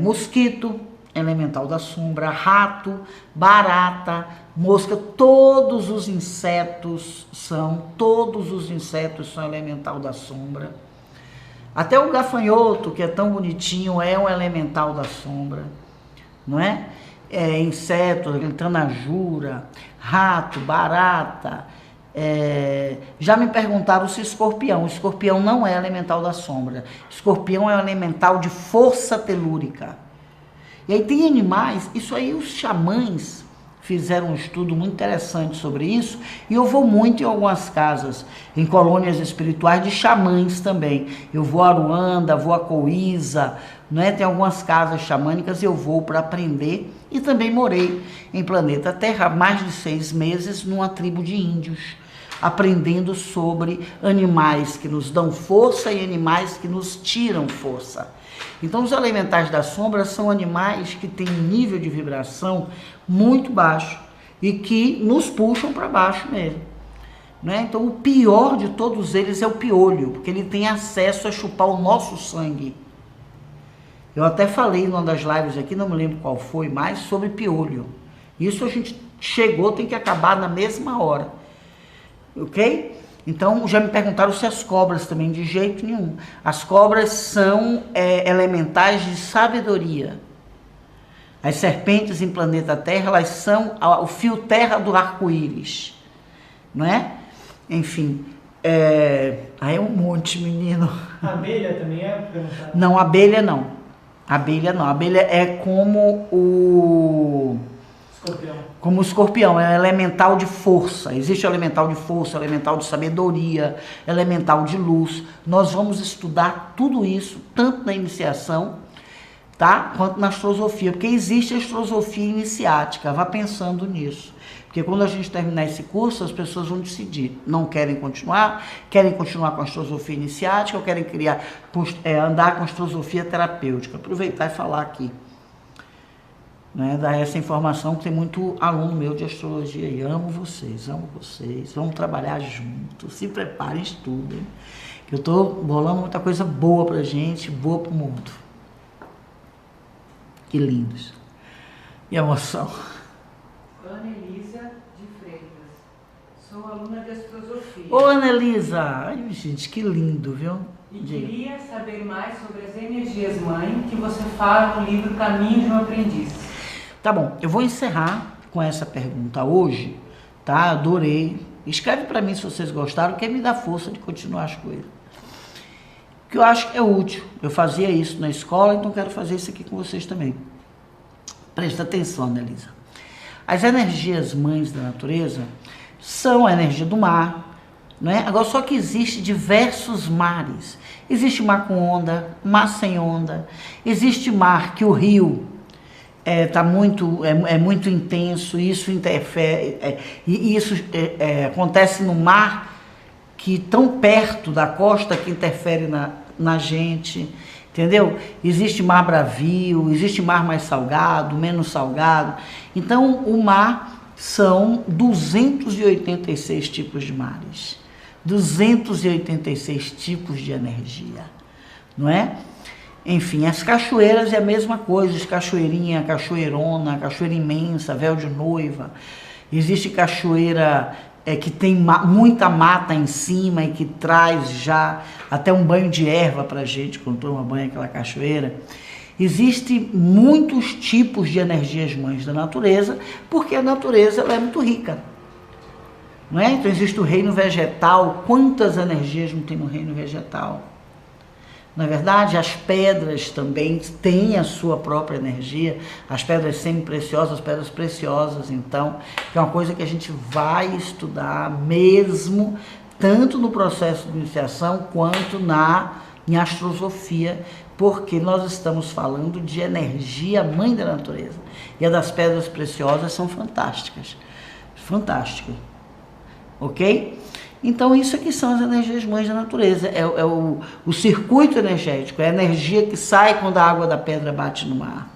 Mosquito, elemental da sombra, rato, barata, mosca, todos os insetos são elemental da sombra. Até o gafanhoto, que é tão bonitinho, é um elemental da sombra, não é? Insetos, tanajura, rato, barata. Já me perguntaram se escorpião. Escorpião não é elemental da sombra. Escorpião é um elemental de força telúrica. E aí tem animais, isso aí os xamãs fizeram um estudo muito interessante sobre isso, e eu vou muito em algumas casas, em colônias espirituais de xamãs também. Eu vou a Aruanda, vou a Coísa, né? Tem algumas casas xamânicas, eu vou para aprender, e também morei em planeta Terra há mais de 6 meses numa tribo de índios, aprendendo sobre animais que nos dão força e animais que nos tiram força. Então, os elementais da sombra são animais que têm um nível de vibração muito baixo e que nos puxam para baixo mesmo, né? Então, o pior de todos eles é o piolho, porque ele tem acesso a chupar o nosso sangue. Eu até falei numa das lives aqui, não me lembro qual foi mais, sobre piolho. Isso a gente chegou, tem que acabar na mesma hora, ok? Então, já me perguntaram se as cobras também, de jeito nenhum. As cobras são elementais de sabedoria. As serpentes em planeta Terra, elas são o fio terra do arco-íris, não é? Enfim, aí é um monte, menino. A abelha também é perguntada? Não, abelha não. Abelha não. Abelha é como o... Escorpião. Como o escorpião, é elemental de força. Existe elemental de força, elemental de sabedoria, elemental de luz. Nós vamos estudar tudo isso, tanto na iniciação, tá? Quanto na astrosofia, porque existe a astrosofia iniciática. Vá pensando nisso. Porque quando a gente terminar esse curso, as pessoas vão decidir. Não querem continuar com a astrosofia iniciática, ou querem andar com a astrosofia terapêutica. Aproveitar e falar aqui. Né, dar essa informação, que tem muito aluno meu de astrologia aí. Amo vocês, vamos trabalhar juntos, se preparem, estudem, que eu estou bolando muita coisa boa pra gente, boa pro mundo. Que lindos. E emoção. Ana Elisa de Freitas, sou aluna de astrosofia. Ô, Ana Elisa, ai, gente, que lindo, viu? E queria saber mais sobre as energias mãe que você fala no livro Caminho de um Aprendiz. Tá bom, eu vou encerrar com essa pergunta hoje, tá? Adorei. Escreve para mim se vocês gostaram, que me dá força de continuar as coisas. Que eu acho que é útil. Eu fazia isso na escola, então quero fazer isso aqui com vocês também. Presta atenção, Annelisa. As energias mães da natureza são a energia do mar, não é? Agora, só que existe diversos mares. Existe mar com onda, mar sem onda. Existe mar que o rio é muito intenso, isso interfere, acontece no mar que tão perto da costa que interfere na gente, entendeu? Existe mar bravio, existe mar mais salgado, menos salgado. Então, o mar são 286 tipos de mares, 286 tipos de energia, não é? Enfim, as cachoeiras é a mesma coisa, cachoeirinha, cachoeirona, cachoeira imensa, véu de noiva. Existe cachoeira que tem muita mata em cima e que traz já até um banho de erva pra gente, quando toma banho aquela cachoeira. Existem muitos tipos de energias mães da natureza, porque a natureza ela é muito rica. Não é? Então existe o reino vegetal, quantas energias não tem no reino vegetal? Na verdade, as pedras também têm a sua própria energia, as pedras semi-preciosas, as pedras preciosas, então, que é uma coisa que a gente vai estudar mesmo, tanto no processo de iniciação, quanto em astrosofia, porque nós estamos falando de energia mãe da natureza, e a das pedras preciosas são fantásticas, ok? Então, isso aqui são as energias mães da natureza, é o circuito energético, é a energia que sai quando a água da pedra bate no mar.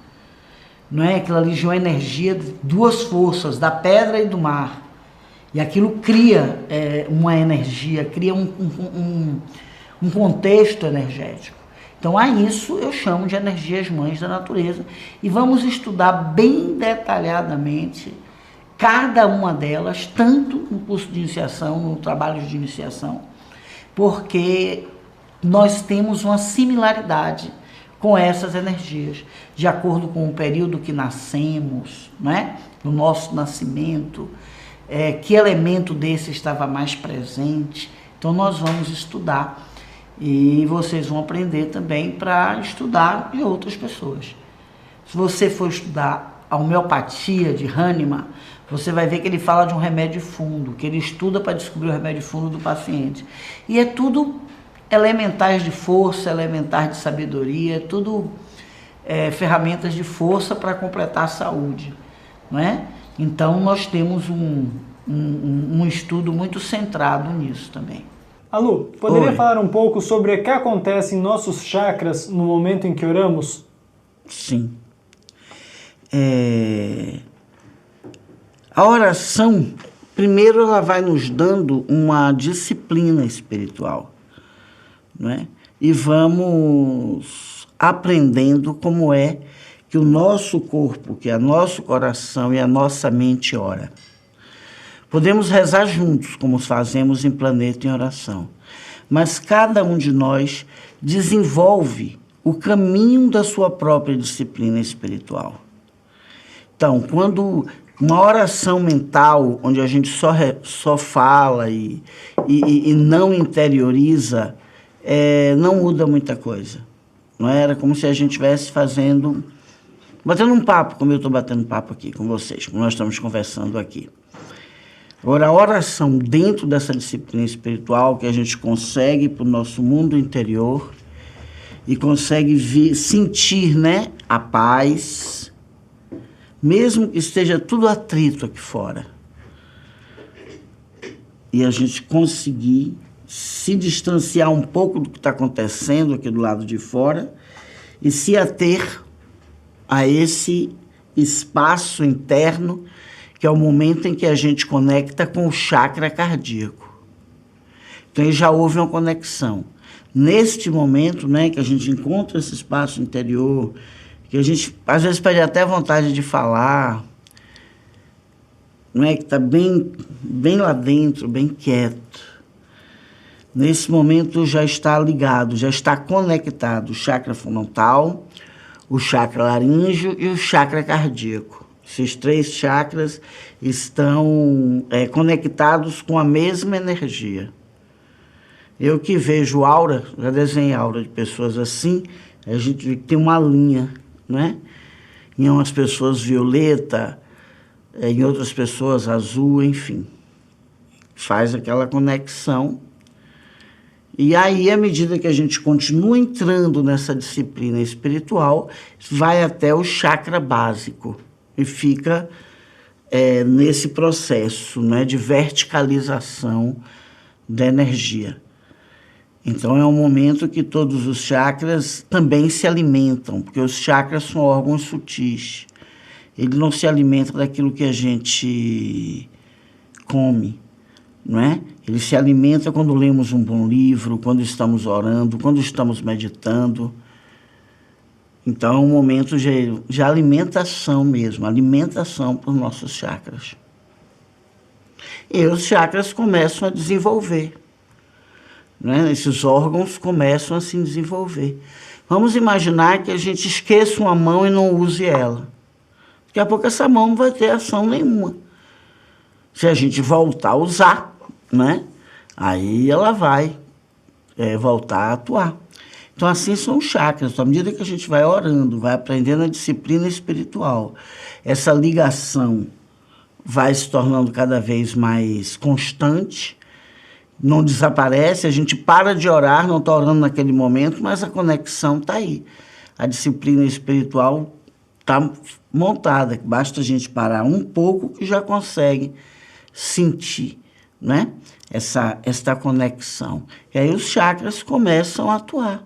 Não é? Aquilo ali é uma energia de duas forças, da pedra e do mar. E aquilo cria uma energia, cria um contexto energético. Então, a isso eu chamo de energias mães da natureza. E vamos estudar bem detalhadamente cada uma delas, tanto no curso de iniciação, no trabalho de iniciação, porque nós temos uma similaridade com essas energias, de acordo com o período que nascemos, né? No nosso nascimento, que elemento desse estava mais presente. Então, nós vamos estudar e vocês vão aprender também para estudar de outras pessoas. Se você for estudar a homeopatia de Hahnemann, você vai ver que ele fala de um remédio fundo, que ele estuda para descobrir o remédio fundo do paciente. E é tudo elementais de força, elementar de sabedoria, tudo ferramentas de força para completar a saúde, não é? Então nós temos um estudo muito centrado nisso também. Alu, poderia Oi. falar um pouco sobre o que acontece em nossos chakras no momento em que oramos? Sim. A oração, primeiro ela vai nos dando uma disciplina espiritual, não é? E vamos aprendendo como é que o nosso corpo, que é o nosso coração e a nossa mente ora. Podemos rezar juntos, como fazemos em Planeta em Oração, mas cada um de nós desenvolve o caminho da sua própria disciplina espiritual. Então, quando uma oração mental, onde a gente só fala e não interioriza, não muda muita coisa. Não era como se a gente estivesse batendo um papo, como eu estou batendo papo aqui com vocês, como nós estamos conversando aqui. Agora, a oração dentro dessa disciplina espiritual, que a gente consegue para o nosso mundo interior e consegue sentir, né, a paz, mesmo que esteja tudo atrito aqui fora. E a gente conseguir se distanciar um pouco do que está acontecendo aqui do lado de fora e se ater a esse espaço interno, que é o momento em que a gente conecta com o chakra cardíaco. Então, já houve uma conexão. Neste momento, né, que a gente encontra esse espaço interior, que a gente, às vezes, perde até vontade de falar, não é? Que está bem lá dentro, bem quieto. Nesse momento já está ligado, já está conectado o chakra frontal, o chakra laríngeo e o chakra cardíaco. Esses 3 chakras estão conectados com a mesma energia. Eu que vejo aura, já desenhei aura de pessoas assim, a gente vê que tem uma linha, né? Em umas pessoas violeta, em outras pessoas azul, enfim. Faz aquela conexão. E aí, à medida que a gente continua entrando nessa disciplina espiritual, vai até o chakra básico e fica nesse processo, né, de verticalização da energia. Então, é um momento que todos os chakras também se alimentam, porque os chakras são órgãos sutis. Ele não se alimenta daquilo que a gente come, não é? Ele se alimenta quando lemos um bom livro, quando estamos orando, quando estamos meditando. Então, é um momento de alimentação mesmo, alimentação para os nossos chakras. E os chakras começam a desenvolver, né? Esses órgãos começam a se desenvolver. Vamos imaginar que a gente esqueça uma mão e não use ela. Daqui a pouco essa mão não vai ter ação nenhuma. Se a gente voltar a usar, né? Aí ela vai voltar a atuar. Então, assim são os chakras. À medida que a gente vai orando, vai aprendendo a disciplina espiritual, essa ligação vai se tornando cada vez mais constante, não desaparece, a gente para de orar, não está orando naquele momento, mas a conexão está aí. A disciplina espiritual está montada, basta a gente parar um pouco que já consegue sentir, né? Essa conexão. E aí os chakras começam a atuar,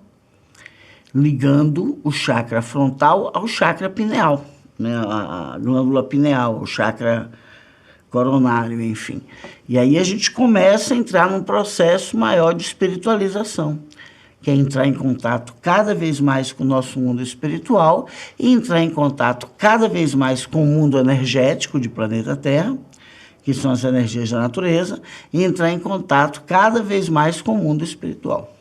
ligando o chakra frontal ao chakra pineal, né? A glândula pineal, o chakra coronário, enfim. E aí a gente começa a entrar num processo maior de espiritualização, que é entrar em contato cada vez mais com o nosso mundo espiritual e entrar em contato cada vez mais com o mundo energético de planeta Terra, que são as energias da natureza, e entrar em contato cada vez mais com o mundo espiritual.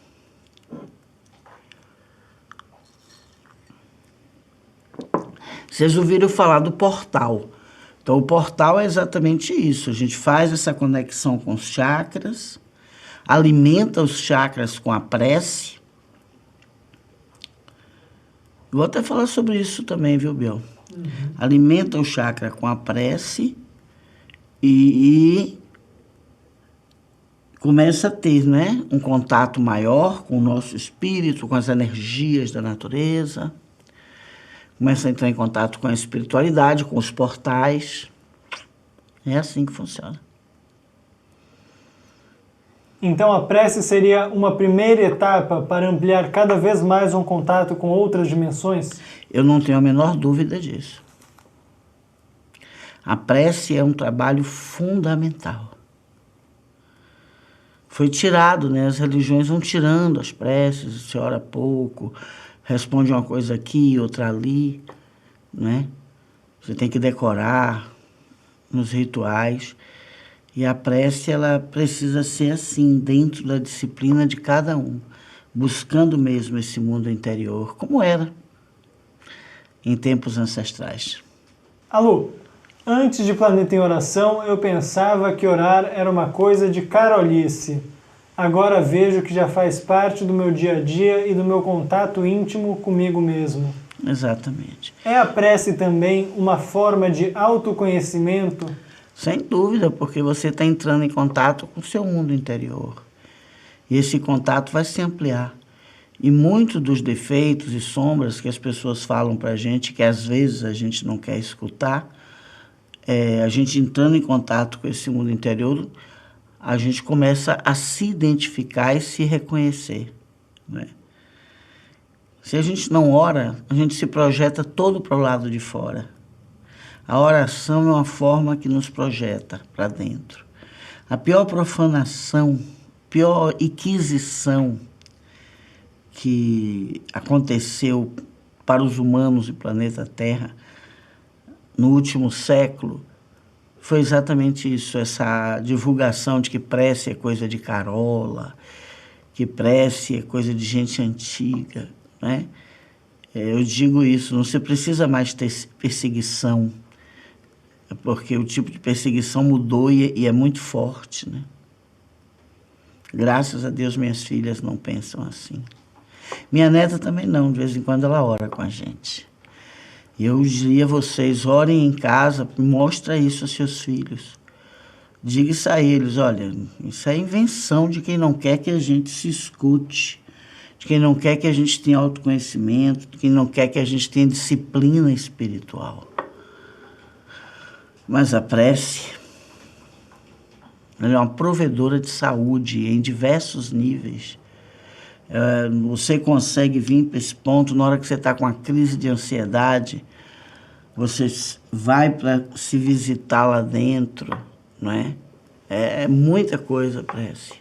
Vocês ouviram falar do portal. Então, o portal é exatamente isso. A gente faz essa conexão com os chakras, alimenta os chakras com a prece. Vou até falar sobre isso também, viu, Biel? Alimenta o chakra com a prece e começa a ter, né, um contato maior com o nosso espírito, com as energias da natureza. Começa a entrar em contato com a espiritualidade, com os portais. É assim que funciona. Então a prece seria uma primeira etapa para ampliar cada vez mais um contato com outras dimensões? Eu não tenho a menor dúvida disso. A prece é um trabalho fundamental. Foi tirado, né? As religiões vão tirando as preces, você ora pouco, responde uma coisa aqui, outra ali, né? Você tem que decorar nos rituais. E a prece, ela precisa ser assim, dentro da disciplina de cada um, buscando mesmo esse mundo interior, como era em tempos ancestrais. Alô, antes de Planeta em Oração, eu pensava que orar era uma coisa de carolice. Agora vejo que já faz parte do meu dia a dia e do meu contato íntimo comigo mesmo. Exatamente. É a prece também uma forma de autoconhecimento? Sem dúvida, porque você está entrando em contato com o seu mundo interior. E esse contato vai se ampliar. E muitos dos defeitos e sombras que as pessoas falam para a gente, que às vezes a gente não quer escutar, a gente entrando em contato com esse mundo interior, a gente começa a se identificar e se reconhecer, né? Se a gente não ora, a gente se projeta todo para o lado de fora. A oração é uma forma que nos projeta para dentro. A pior profanação, pior inquisição que aconteceu para os humanos do planeta Terra no último século foi exatamente isso, essa divulgação de que prece é coisa de carola, que prece é coisa de gente antiga, né? Eu digo isso, não se precisa mais ter perseguição, porque o tipo de perseguição mudou e é muito forte, né? Graças a Deus minhas filhas não pensam assim. Minha neta também não, de vez em quando ela ora com a gente. E eu diria a vocês, orem em casa, mostra isso aos seus filhos. Diga isso a eles, olha, isso é invenção de quem não quer que a gente se escute, de quem não quer que a gente tenha autoconhecimento, de quem não quer que a gente tenha disciplina espiritual. Mas a prece, ela é uma provedora de saúde em diversos níveis. Você consegue vir para esse ponto na hora que você está com uma crise de ansiedade, você vai para se visitar lá dentro, não é? É muita coisa a prece.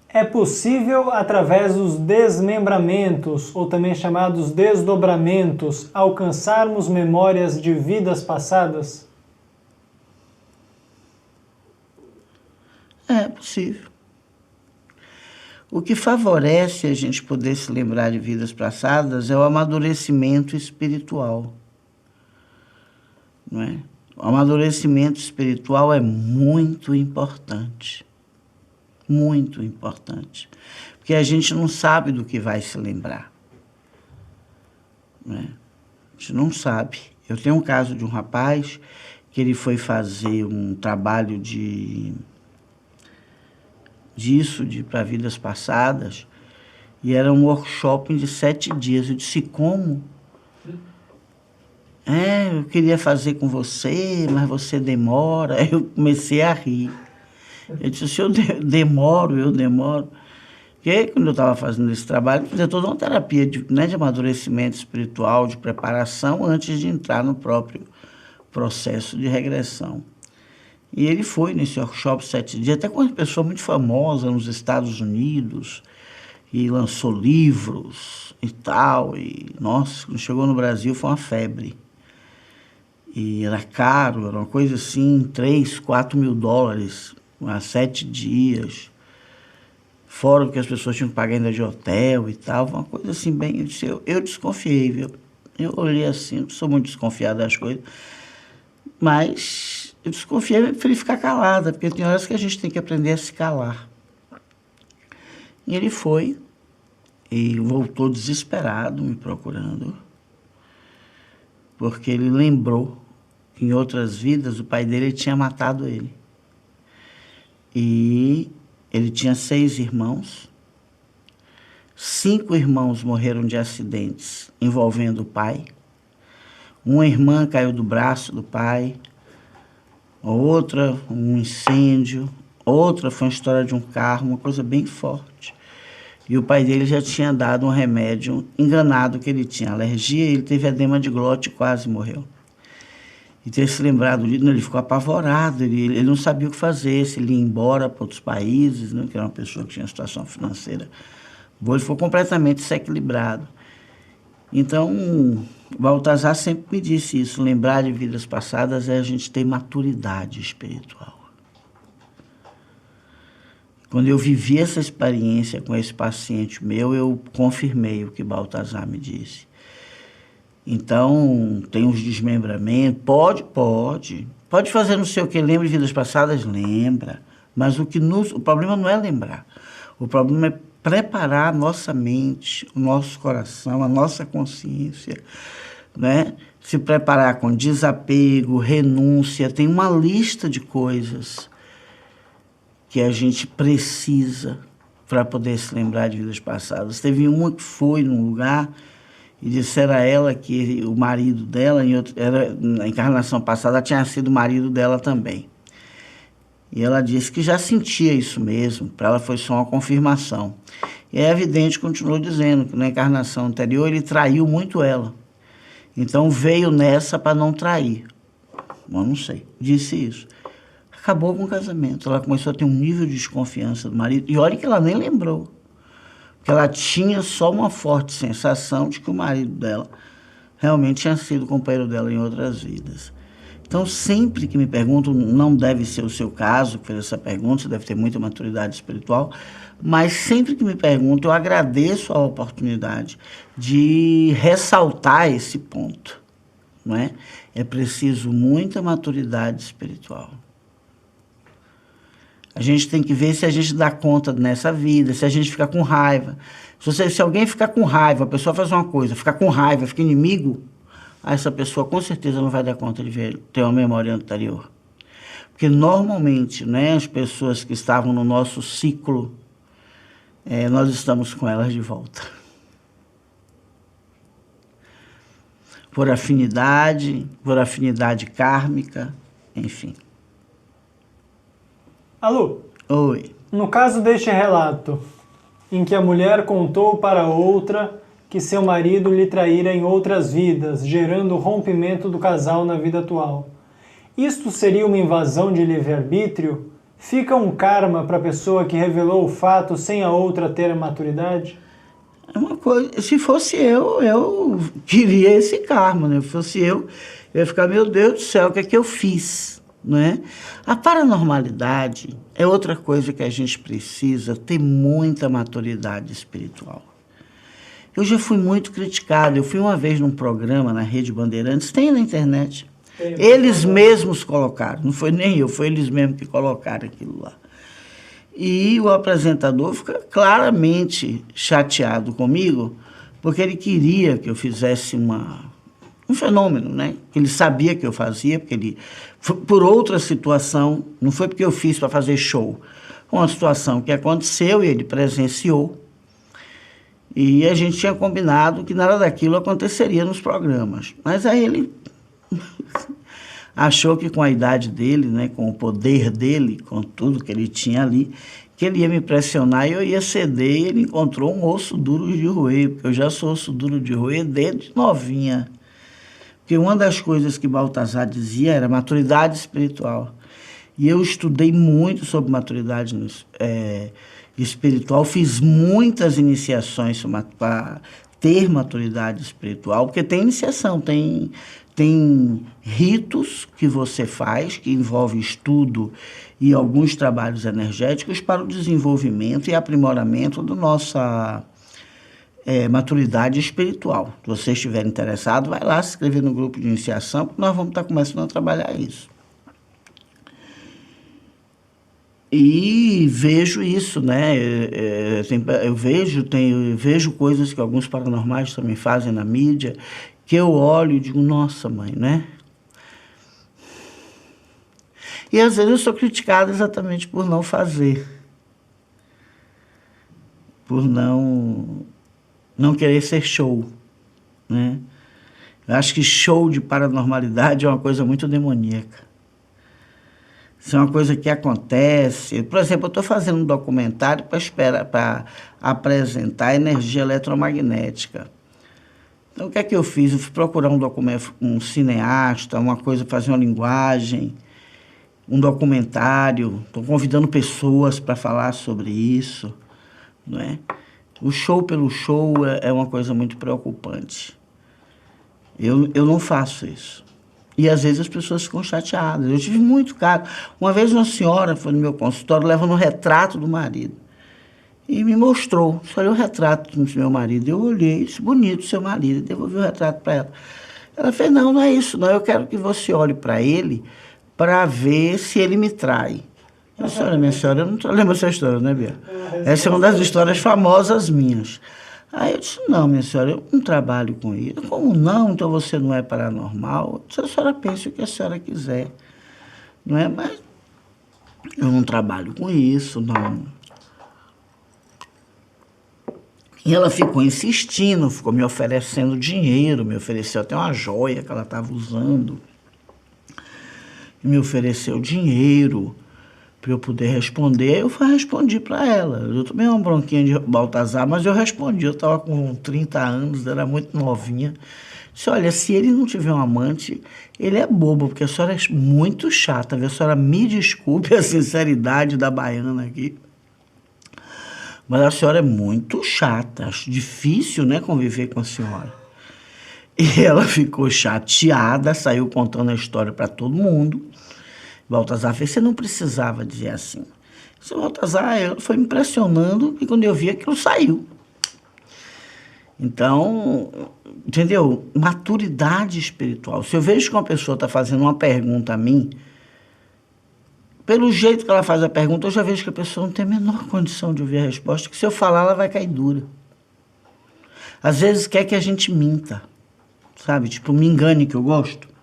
É possível, através dos desmembramentos, ou também chamados desdobramentos, alcançarmos memórias de vidas passadas? É possível. O que favorece a gente poder se lembrar de vidas passadas é o amadurecimento espiritual, não é? O amadurecimento espiritual é muito importante. Muito importante. Porque a gente não sabe do que vai se lembrar, né? A gente não sabe. Eu tenho um caso de um rapaz que ele foi fazer um trabalho para vidas passadas, e era um workshop de 7 dias. Eu disse, como? Eu queria fazer com você, mas você demora. Eu comecei a rir. Eu disse, se eu demoro. Porque quando eu estava fazendo esse trabalho, eu fazia toda uma terapia de amadurecimento espiritual, de preparação, antes de entrar no próprio processo de regressão. E ele foi nesse workshop 7 dias, até com uma pessoa muito famosa nos Estados Unidos, e lançou livros e tal. E, nossa, quando chegou no Brasil foi uma febre. E era caro, era uma coisa assim, 3, 4 mil dólares, há 7 dias. Fora o que as pessoas tinham que pagar ainda de hotel e tal, uma coisa assim bem... Eu desconfiei, viu? Eu olhei assim, eu sou muito desconfiado das coisas, mas eu desconfiei e preferi ficar calada, porque tem horas que a gente tem que aprender a se calar. E ele foi e voltou desesperado me procurando, porque ele lembrou que em outras vidas o pai dele tinha matado ele. E ele tinha 6 irmãos. 5 irmãos morreram de acidentes envolvendo o pai. Uma irmã caiu do braço do pai. Outra, um incêndio. Outra foi uma história de um carro, uma coisa bem forte. E o pai dele já tinha dado um remédio enganado, que ele tinha alergia, ele teve edema de glote e quase morreu. E ter se lembrado disso, ele ficou apavorado, ele não sabia o que fazer, se ele ia embora para outros países, né, que era uma pessoa que tinha situação financeira boa, ele ficou completamente desequilibrado. Então, o Baltazar sempre me disse isso, lembrar de vidas passadas é a gente ter maturidade espiritual. Quando eu vivi essa experiência com esse paciente meu, eu confirmei o que Baltazar me disse. Então, tem uns desmembramentos, pode fazer não sei o que, lembra de vidas passadas, lembra, mas o problema não é lembrar, o problema é preparar a nossa mente, o nosso coração, a nossa consciência, né? Se preparar com desapego, renúncia, tem uma lista de coisas que a gente precisa para poder se lembrar de vidas passadas. Teve uma que foi num lugar e disseram a ela que o marido dela, na encarnação passada, tinha sido o marido dela também. E ela disse que já sentia isso mesmo, para ela foi só uma confirmação. E a evidente continuou dizendo que na encarnação anterior ele traiu muito ela. Então veio nessa para não trair. Eu não sei, disse isso. Acabou com o casamento. Ela começou a ter um nível de desconfiança do marido. E olha que ela nem lembrou. Porque ela tinha só uma forte sensação de que o marido dela realmente tinha sido companheiro dela em outras vidas. Então, sempre que me perguntam, não deve ser o seu caso que fez essa pergunta, você deve ter muita maturidade espiritual, mas sempre que me perguntam, eu agradeço a oportunidade de ressaltar esse ponto, não é? É preciso muita maturidade espiritual. A gente tem que ver se a gente dá conta nessa vida, se a gente fica com raiva. Se alguém ficar com raiva, a pessoa faz uma coisa, ficar com raiva, fica inimigo, essa pessoa com certeza não vai dar conta de ter uma memória anterior. Porque normalmente, né, as pessoas que estavam no nosso ciclo, nós estamos com elas de volta. Por afinidade kármica, enfim. Alô? Oi. No caso deste relato, em que a mulher contou para outra que seu marido lhe traíra em outras vidas, gerando o rompimento do casal na vida atual, isto seria uma invasão de livre-arbítrio? Fica um karma para a pessoa que revelou o fato sem a outra ter a maturidade? É uma coisa, se fosse eu queria esse karma, né? Se fosse eu ia ficar, meu Deus do céu, o que é que eu fiz? Não é? A paranormalidade é outra coisa que a gente precisa ter muita maturidade espiritual. Eu já fui muito criticado. Eu fui uma vez num programa na Rede Bandeirantes, tem na internet. Eles mesmos colocaram, não foi nem eu, foi eles mesmos que colocaram aquilo lá. E o apresentador fica claramente chateado comigo, porque ele queria que eu fizesse um fenômeno, né? Que ele sabia que eu fazia, porque ele, por outra situação, não foi porque eu fiz para fazer show, foi uma situação que aconteceu e ele presenciou, e a gente tinha combinado que nada daquilo aconteceria nos programas. Mas aí ele achou que com a idade dele, né, com o poder dele, com tudo que ele tinha ali, que ele ia me pressionar e eu ia ceder, e ele encontrou um osso duro de roer, porque eu já sou osso duro de roer desde novinha. Porque uma das coisas que Baltazar dizia era maturidade espiritual. E eu estudei muito sobre maturidade espiritual, fiz muitas iniciações para ter maturidade espiritual, porque tem iniciação, tem ritos que você faz, que envolve estudo e alguns trabalhos energéticos para o desenvolvimento e aprimoramento da nossa maturidade espiritual. Se você estiver interessado, vai lá se inscrever no grupo de iniciação, porque nós vamos estar começando a trabalhar isso. E vejo isso, né? Eu vejo coisas que alguns paranormais também fazem na mídia, que eu olho e digo, nossa, mãe, né? E às vezes eu sou criticado exatamente por não fazer, por não querer ser show, né? Eu acho que show de paranormalidade é uma coisa muito demoníaca. Isso é uma coisa que acontece. Por exemplo, eu estou fazendo um documentário para apresentar energia eletromagnética. Então, o que é que eu fiz? Eu fui procurar um cineasta, uma coisa, fazer uma linguagem, um documentário. Estou convidando pessoas para falar sobre isso, não é? O show pelo show é uma coisa muito preocupante. Eu não faço isso. E às vezes as pessoas ficam chateadas. Eu tive muito caso. Uma vez uma senhora foi no meu consultório levando um retrato do marido. E me mostrou. Só olhou o retrato do meu marido. Eu olhei, disse, bonito seu marido. E devolvi o retrato para ela. Ela fez, não é isso, não. Eu quero que você olhe para ele para ver se ele me trai. Minha senhora, eu não lembro essa história, né, Bia? Essa é uma das histórias famosas minhas. Aí eu disse, não, minha senhora, eu não trabalho com isso. Como não? Então você não é paranormal? Se a senhora pensa o que a senhora quiser, não é? Mas eu não trabalho com isso, não. E ela ficou insistindo, ficou me oferecendo dinheiro, me ofereceu até uma joia que ela estava usando. E me ofereceu dinheiro para eu poder responder, eu respondi para ela. Eu tomei uma bronquinha de Baltazar, mas eu respondi. Eu estava com 30 anos, era muito novinha. Disse, olha, se ele não tiver um amante, ele é bobo, porque a senhora é muito chata, viu? A senhora me desculpe a sinceridade da baiana aqui, mas a senhora é muito chata, acho difícil, né, conviver com a senhora. E ela ficou chateada, saiu contando a história para todo mundo. Baltazar fez, você não precisava dizer assim. O Baltazar foi me impressionando e quando eu vi aquilo saiu. Então, entendeu? Maturidade espiritual. Se eu vejo que uma pessoa está fazendo uma pergunta a mim, pelo jeito que ela faz a pergunta, eu já vejo que a pessoa não tem a menor condição de ouvir a resposta, que se eu falar, ela vai cair dura. Às vezes quer que a gente minta, sabe? Tipo, me engane que eu gosto.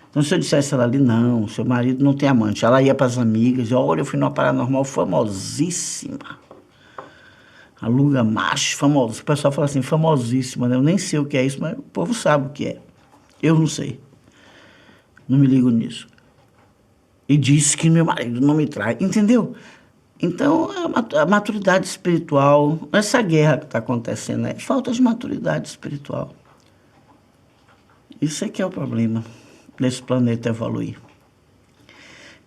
Então, se eu dissesse ela ali, não, seu marido não tem amante. Ela ia para as amigas, olha, eu fui numa paranormal famosíssima. Aluga macho, famoso. O pessoal fala assim, famosíssima, né? Eu nem sei o que é isso, mas o povo sabe o que é. Eu não sei. Não me ligo nisso. E disse que meu marido não me trai, entendeu? Então, a maturidade espiritual, essa guerra que está acontecendo, é falta de maturidade espiritual. Isso é que é o problema desse planeta evoluir.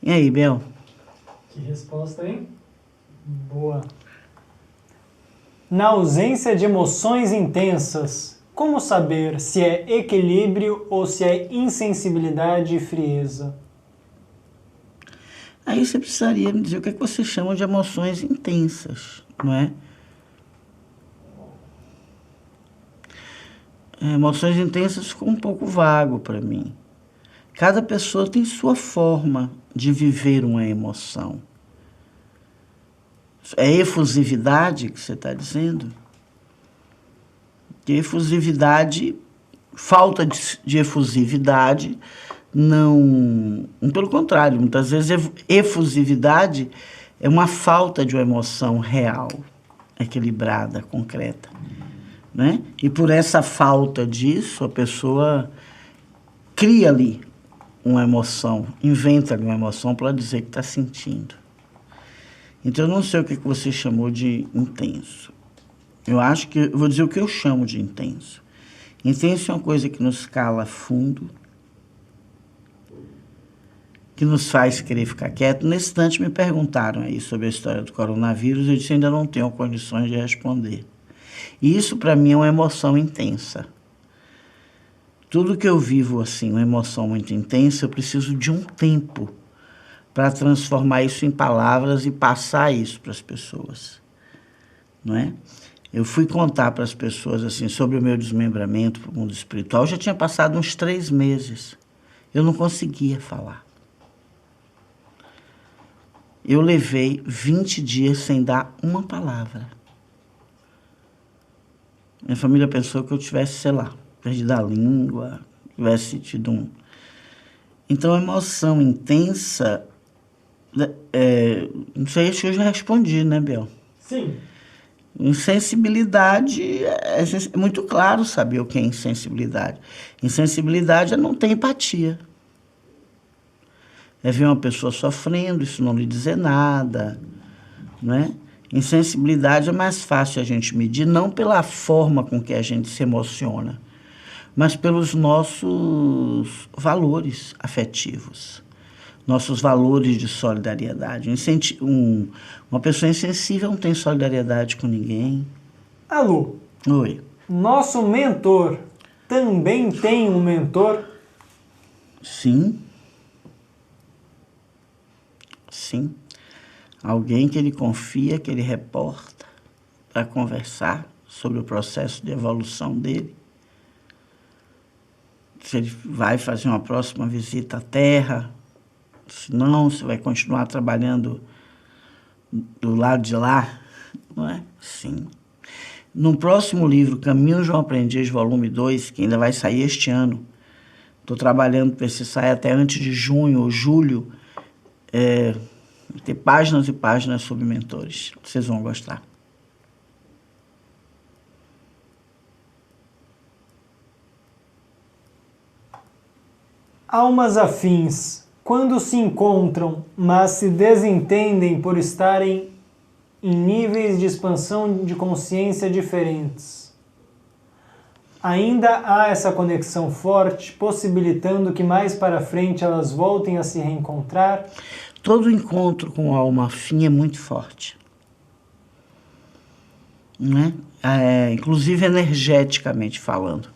E aí, Bel? Que resposta, hein? Boa. Na ausência de emoções intensas, como saber se é equilíbrio ou se é insensibilidade e frieza? Aí você precisaria me dizer o que é que você chama de emoções intensas, não é? Emoções intensas ficou um pouco vago para mim. Cada pessoa tem sua forma de viver uma emoção. É efusividade que você está dizendo? Que efusividade, falta de efusividade, não... Pelo contrário, muitas vezes efusividade é uma falta de uma emoção real, equilibrada, concreta, né? E por essa falta disso, a pessoa cria ali uma emoção, inventa ali uma emoção para dizer que está sentindo. Então, eu não sei o que você chamou de intenso. Eu acho que... Eu vou dizer o que eu chamo de intenso. Intenso é uma coisa que nos cala fundo, que nos faz querer ficar quieto. Nesse instante me perguntaram aí sobre a história do coronavírus, eu disse, ainda não tenho condições de responder. E isso, para mim, é uma emoção intensa. Tudo que eu vivo, assim, uma emoção muito intensa, eu preciso de um tempo para transformar isso em palavras e passar isso para as pessoas, não é? Eu fui contar para as pessoas, assim, sobre o meu desmembramento para o mundo espiritual, já tinha passado uns 3 meses. Eu não conseguia falar. Eu levei 20 dias sem dar uma palavra. Minha família pensou que eu tivesse, sei lá, perdido a língua, tivesse tido um... Então, a emoção intensa... não sei se eu já respondi, né, Bel? Sim. Insensibilidade, é muito claro saber o que é insensibilidade. Insensibilidade é não ter empatia. É ver uma pessoa sofrendo, isso não lhe dizer nada, né? Insensibilidade é mais fácil a gente medir, não pela forma com que a gente se emociona, mas pelos nossos valores afetivos, nossos valores de solidariedade. Uma pessoa insensível não tem solidariedade com ninguém. Alô. Oi. Nosso mentor também tem um mentor? Sim. Sim. Alguém que ele confia, que ele reporta para conversar sobre o processo de evolução dele. Se ele vai fazer uma próxima visita à Terra, se não, você vai continuar trabalhando do lado de lá, não é? Sim. No próximo livro, Caminho de um Aprendiz, volume 2, que ainda vai sair este ano, estou trabalhando para esse sair até antes de junho ou julho, ter páginas e páginas sobre mentores. Vocês vão gostar. Almas afins, quando se encontram, mas se desentendem por estarem em níveis de expansão de consciência diferentes. Ainda há essa conexão forte, possibilitando que mais para frente elas voltem a se reencontrar? Todo encontro com a alma afim é muito forte, né? Inclusive energeticamente falando.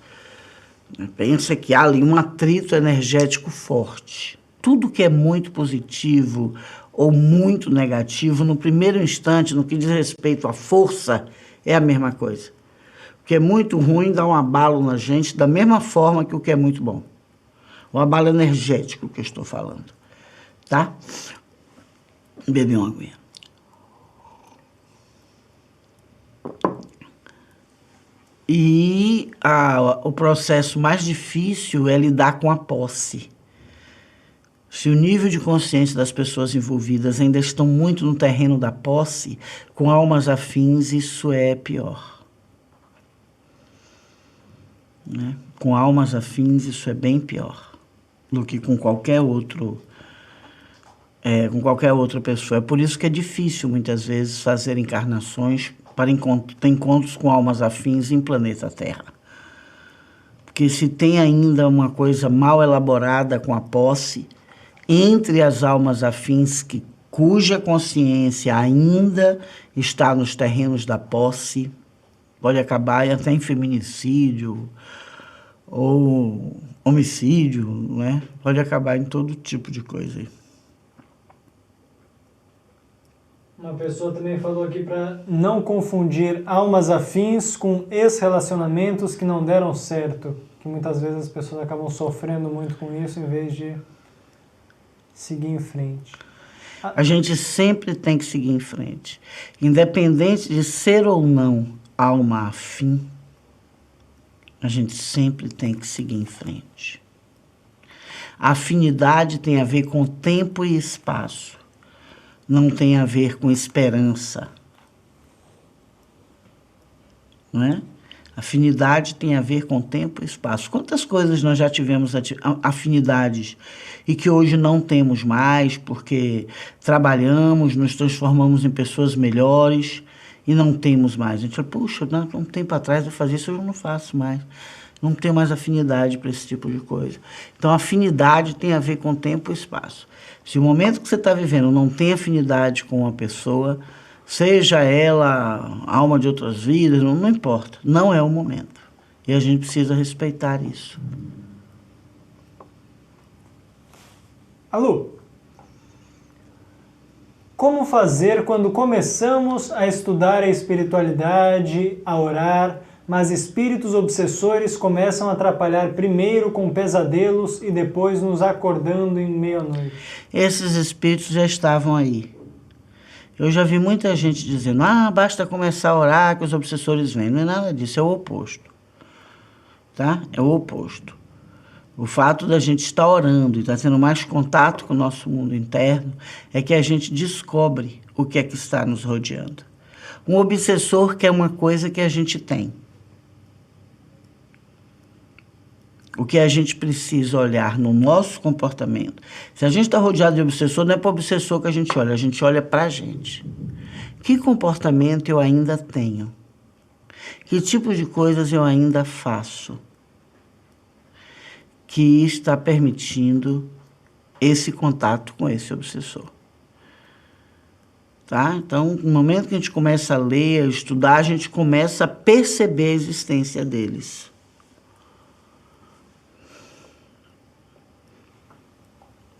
Pensa que há ali um atrito energético forte. Tudo que é muito positivo ou muito negativo, no primeiro instante, no que diz respeito à força, é a mesma coisa. O que é muito ruim dá um abalo na gente da mesma forma que o que é muito bom. O abalo energético que eu estou falando, tá? Beber uma aguinha. E o processo mais difícil é lidar com a posse. Se o nível de consciência das pessoas envolvidas ainda estão muito no terreno da posse, com almas afins isso é pior. Né? Com almas afins isso é bem pior do que com qualquer outra pessoa. É por isso que é difícil, muitas vezes, fazer encarnações para ter encontros com almas afins em planeta Terra. Porque se tem ainda uma coisa mal elaborada com a posse, entre as almas afins cuja consciência ainda está nos terrenos da posse, pode acabar até em feminicídio ou homicídio, né? Pode acabar em todo tipo de coisa. Uma pessoa também falou aqui para não confundir almas afins com ex-relacionamentos que não deram certo. Que muitas vezes as pessoas acabam sofrendo muito com isso em vez de seguir em frente. A gente sempre tem que seguir em frente. Independente de ser ou não alma afim, a gente sempre tem que seguir em frente. A afinidade tem a ver com tempo e espaço. Não tem a ver com esperança. Não é? Afinidade tem a ver com tempo e espaço. Quantas coisas nós já tivemos afinidades e que hoje não temos mais porque trabalhamos, nos transformamos em pessoas melhores e não temos mais. A gente fala, puxa, um tempo atrás eu fazia isso, eu não faço mais. Não tenho mais afinidade para esse tipo de coisa. Então, afinidade tem a ver com tempo e espaço. Se o momento que você está vivendo não tem afinidade com uma pessoa, seja ela alma de outras vidas, não importa. Não é o momento. E a gente precisa respeitar isso. Alô? Como fazer quando começamos a estudar a espiritualidade, a orar, mas espíritos obsessores começam a atrapalhar primeiro com pesadelos e depois nos acordando em meia-noite? Esses espíritos já estavam aí. Eu já vi muita gente dizendo, basta começar a orar que os obsessores vêm. Não é nada disso, é o oposto. Tá? É o oposto. O fato da gente estar orando e estar tendo mais contato com o nosso mundo interno é que a gente descobre o que é que está nos rodeando. Um obsessor quer uma coisa que a gente tem. O que a gente precisa olhar no nosso comportamento. Se a gente está rodeado de obsessor, não é para o obsessor que a gente olha para a gente. Que comportamento eu ainda tenho? Que tipo de coisas eu ainda faço? Que está permitindo esse contato com esse obsessor. Tá? Então, no momento que a gente começa a ler, a estudar, a gente começa a perceber a existência deles.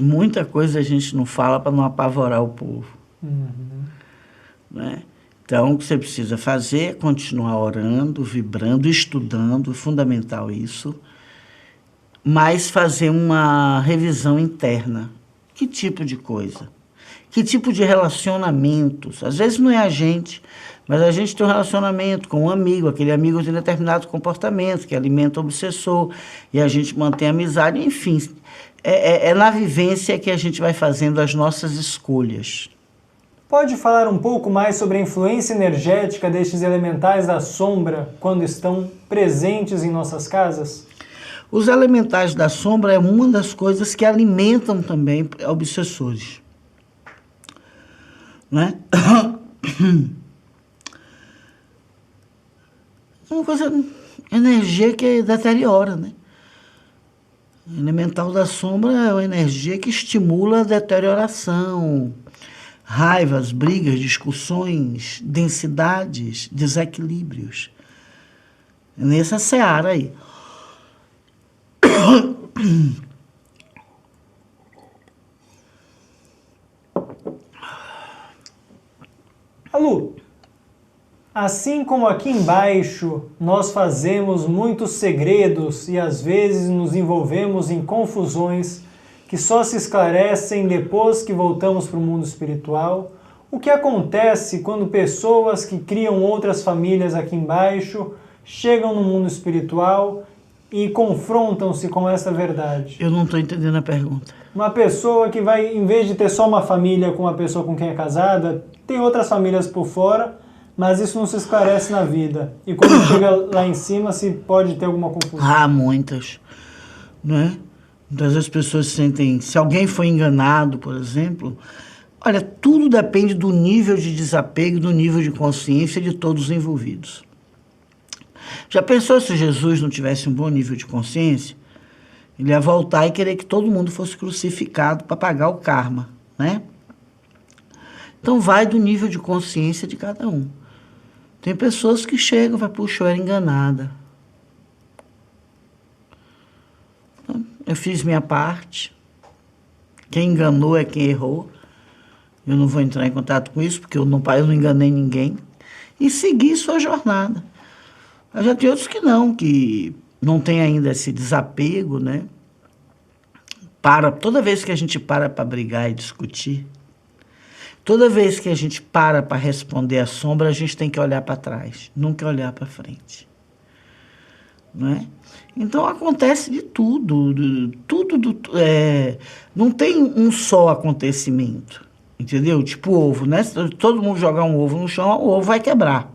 Muita coisa a gente não fala para não apavorar o povo. Né? Então, o que você precisa fazer é continuar orando, vibrando, estudando, é fundamental isso, mas fazer uma revisão interna. Que tipo de coisa? Que tipo de relacionamentos? Às vezes não é a gente, mas a gente tem um relacionamento com um amigo, aquele amigo tem determinado comportamento que alimenta o obsessor, e a gente mantém a amizade, enfim. É na vivência que a gente vai fazendo as nossas escolhas. Pode falar um pouco mais sobre a influência energética destes elementais da sombra quando estão presentes em nossas casas? Os elementais da sombra é uma das coisas que alimentam também obsessores. Né? Uma coisa, energia que deteriora, né? O elemental da sombra é uma energia que estimula a deterioração, raivas, brigas, discussões, densidades, desequilíbrios. Nessa seara aí. Alu, assim como aqui embaixo nós fazemos muitos segredos e às vezes nos envolvemos em confusões que só se esclarecem depois que voltamos para o mundo espiritual, o que acontece quando pessoas que criam outras famílias aqui embaixo chegam no mundo espiritual e confrontam-se com essa verdade? Eu não estou entendendo a pergunta. Uma pessoa que vai, em vez de ter só uma família com uma pessoa com quem é casada, tem outras famílias por fora, mas isso não se esclarece na vida. E quando chega lá em cima, se pode ter alguma confusão. Muitas. Não é? Muitas vezes as pessoas sentem... Se alguém foi enganado, por exemplo... Olha, tudo depende do nível de desapego, do nível de consciência de todos os envolvidos. Já pensou se Jesus não tivesse um bom nível de consciência? Ele ia voltar e querer que todo mundo fosse crucificado para pagar o karma, né? Então vai do nível de consciência de cada um. Tem pessoas que chegam e falam, puxa, eu era enganada. Eu fiz minha parte. Quem enganou é quem errou. Eu não vou entrar em contato com isso, porque eu não enganei ninguém. E seguir sua jornada. Mas já tem outros que não tem ainda esse desapego, né? Toda vez que a gente para brigar e discutir, toda vez que a gente para responder à sombra, a gente tem que olhar para trás, nunca olhar para frente. Não é? Então acontece de tudo. Não tem um só acontecimento, entendeu? Tipo ovo, né? Se todo mundo jogar um ovo no chão, o ovo vai quebrar.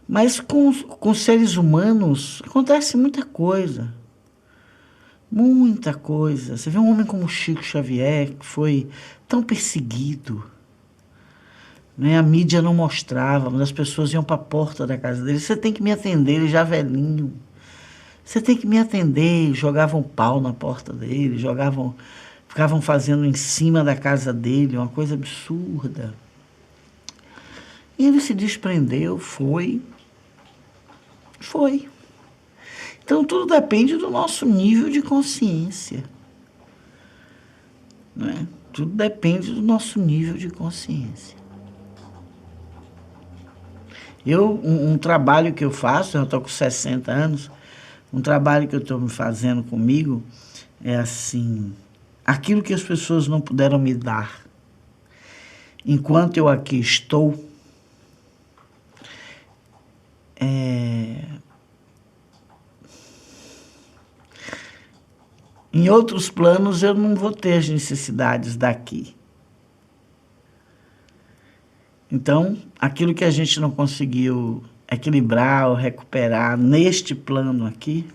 Mas com seres humanos acontece muita coisa. Muita coisa. Você vê um homem como Chico Xavier, que foi tão perseguido. Né? A mídia não mostrava, mas as pessoas iam para a porta da casa dele. Você tem que me atender, ele já velhinho. Você tem que me atender. Jogavam pau na porta dele, ficavam fazendo em cima da casa dele, uma coisa absurda. E ele se desprendeu, foi. Então, tudo depende do nosso nível de consciência. Não é? Tudo depende do nosso nível de consciência. Um trabalho que eu faço, eu estou com 60 anos, um trabalho que eu estou fazendo comigo é assim, aquilo que as pessoas não puderam me dar. enquanto eu aqui estou, em outros planos eu não vou ter as necessidades daqui. Então, aquilo que a gente não conseguiu equilibrar ou recuperar neste plano aqui,